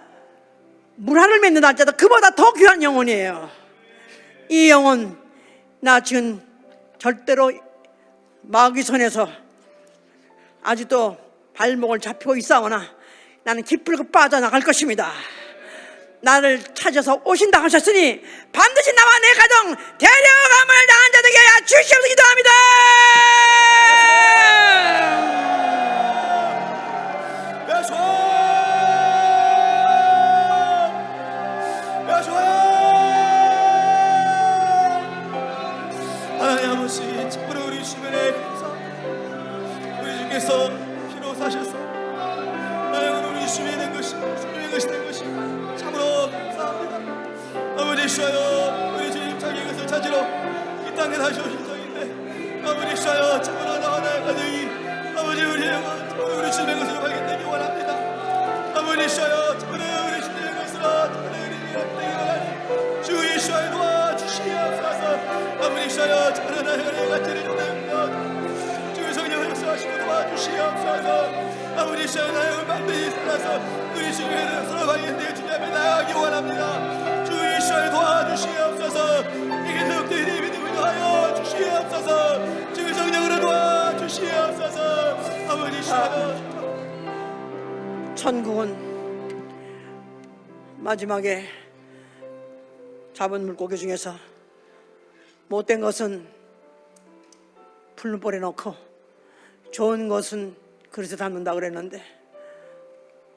물화를 맺는 날짜도 그보다 더 귀한 영혼이에요. 이 영혼, 나 지금 절대로 마귀 손에서 아직도 발목을 잡히고 있사오나 나는 기쁘게 빠져나갈 것입니다. 나를 찾아서 오신다 하셨으니 반드시 나와 내 가정 데려감을 당한 자들에게 주시옵소서. 기도합니다. 하나님 아버지, 참으로 우리 주변에 감사합니다. 우리 주께서 피로 사셔서 나영은 우리 주변에 된 것이, 주변의 것이 된 것이 참으로 감사합니다. 아버지 주여, 우리 주님 자기 것을 찾으러 이 땅에 다시 오신 적인데, 아버지 주여, 참으로 나와 나의 가정이 아버지 우리 영혼, 참으로 우리 주님의 것을 발견되기 원합니다. 아버지 주여, 참으로 우리 주님의 것으로 참으로 우리 되기 원하니 주 예수의 도와주시옵소서. 아버지 주여, 참으로 나의 가정을 아버지 시여 나의 반드시 살아서 우리 주님의 서로방인데 주님 앞에 나가기 원합니다. 주의 시여 도와주시옵소서. 이게 더욱더 이 믿음을 더하여 주시옵소서. 주의 성령으로 도와주시옵소서. 아버지 시여 천국은 마지막에 잡은 물고기 중에서 못된 것은 풀무볼에 넣고 좋은 것은 그릇에 담는다 그랬는데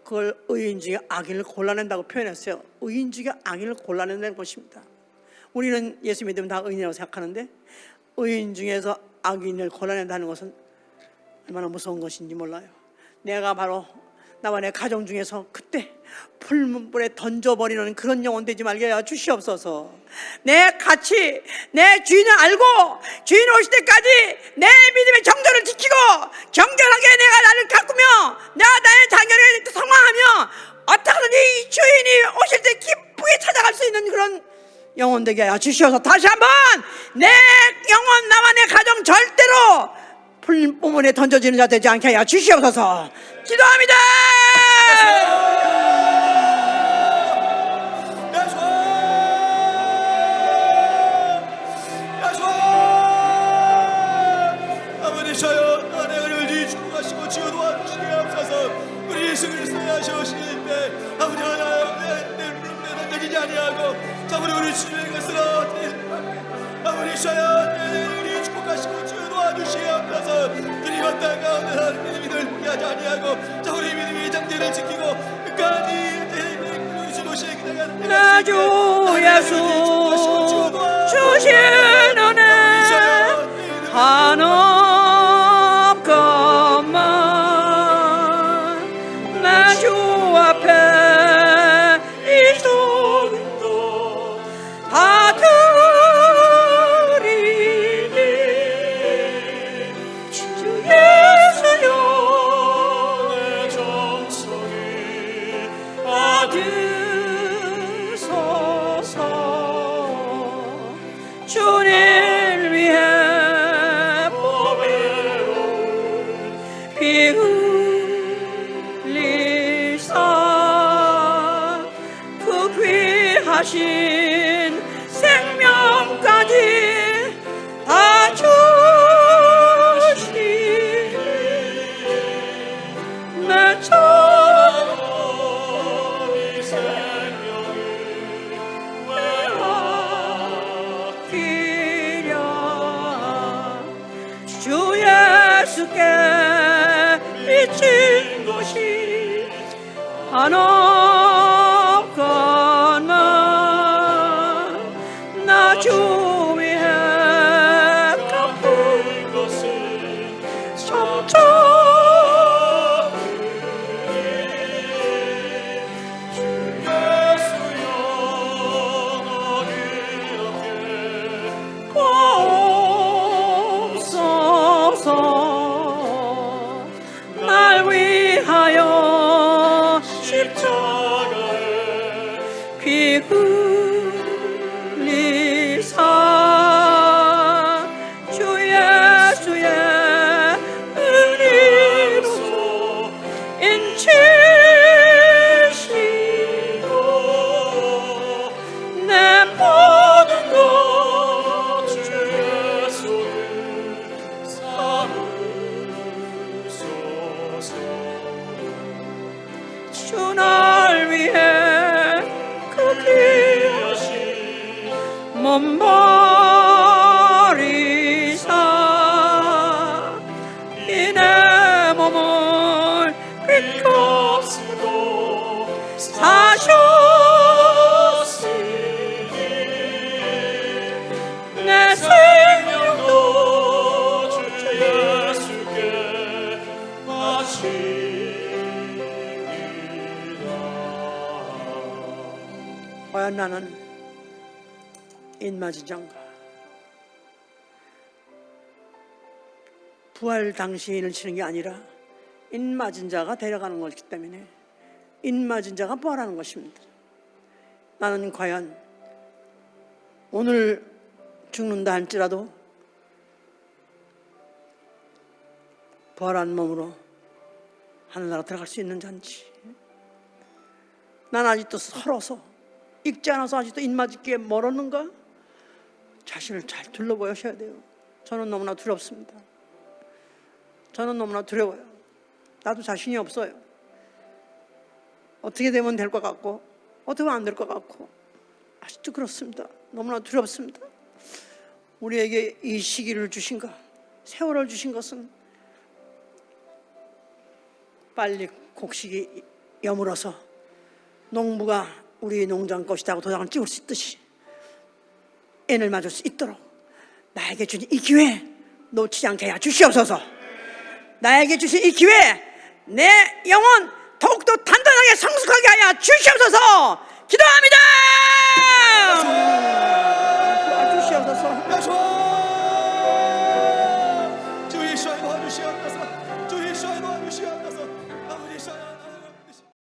그걸 의인 중에 악인을 골라낸다고 표현했어요. 의인 중에 악인을 골라낸다는 것입니다. 우리는 예수 믿으면 다 의인이라고 생각하는데 의인 중에서 악인을 골라낸다는 것은 얼마나 무서운 것인지 몰라요. 내가 바로 나와 내 가정 중에서 그때 풀문불에 던져버리는 그런 영혼 되지 말게 하여 주시옵소서. 내 같이 내 주인을 알고 주인 오실 때까지 내 믿음의 정절을 지키고 정결하게 내가 나를 가꾸며 내가 나의 자녀를 성화하며 어떻게든지 이 주인이 오실 때 기쁘게 찾아갈 수 있는 그런 영혼 되게 하여 주시옵소서. 다시 한번 내 영혼 나와 내 가정 절대로 풀문불에 던져지는 자 되지 않게 하여 주시옵소서. 기도합니다. 아버지 저여 내 은혜를 축복하시고 지어 도와주시옵소서. 우리 예수 그리스도의 하시오실 때 아버지 내 던지지 아니하고 자부리 우리 주님의 것으로 아버지 저여 내 은혜를 축복하시고 지어 도와주시옵소서. 주님 어떤 가운데 믿음을 포기하지 아니하고 자 우리 믿음의 장제를 지키고 끝까지 우리 주 오시기 기다려 나 주 예수 주신 은혜 한없건만 나 주 앞에 이 손도 다 드리니 주 예수여 내 정성이 받으소서. 주님 위해 피 흘리사 그 귀하신 생명까지 다 주시니 내 전이 생명을 왜 아끼랴. 주 예수께 미친 것이 한없건만 나 주 위해 갚은 것은 점점 주 예수여 너를 이렇게 보옵소서. 날 위하여 십자가에 피 흘리사 주 예수의 은혜로서 인치시고 내 모든 것 주 예수를 삼으소서. 주 날 위해 그 귀하신 몸 버리사 이 내 몸을 빚고 사셨으니 내 생명도 주 예수께 바치리라. 과연 나는 인마진장가 부활 당시인을 치는 게 아니라 인맞은 자가 데려가는 것이기 때문에 인맞은 자가 부활하는 것입니다. 나는 과연 오늘 죽는다 할지라도 부활한 몸으로 하늘나라 들어갈 수 있는 잔지. 난 아직도 서러서 읽지 않아서 아직도 입맞기에 멀었는가? 자신을 잘 둘러보셔야 돼요. 저는 너무나 두렵습니다. 저는 너무나 두려워요. 나도 자신이 없어요. 어떻게 되면 될 것 같고 어떻게 하면 안 될 것 같고 아직도 그렇습니다. 너무나 두렵습니다. 우리에게 이 시기를 주신가, 세월을 주신 것은 빨리 곡식이 여물어서 농부가 우리 농장 것이라고 도장을 찍을 수 있듯이 애를 맞을 수 있도록 나에게 주신 이 기회 놓치지 않게 해 주시옵소서. 나에게 주신 이 기회 내 영혼 더욱더 단단하게 성숙하게 하여 주시옵소서. 기도합니다.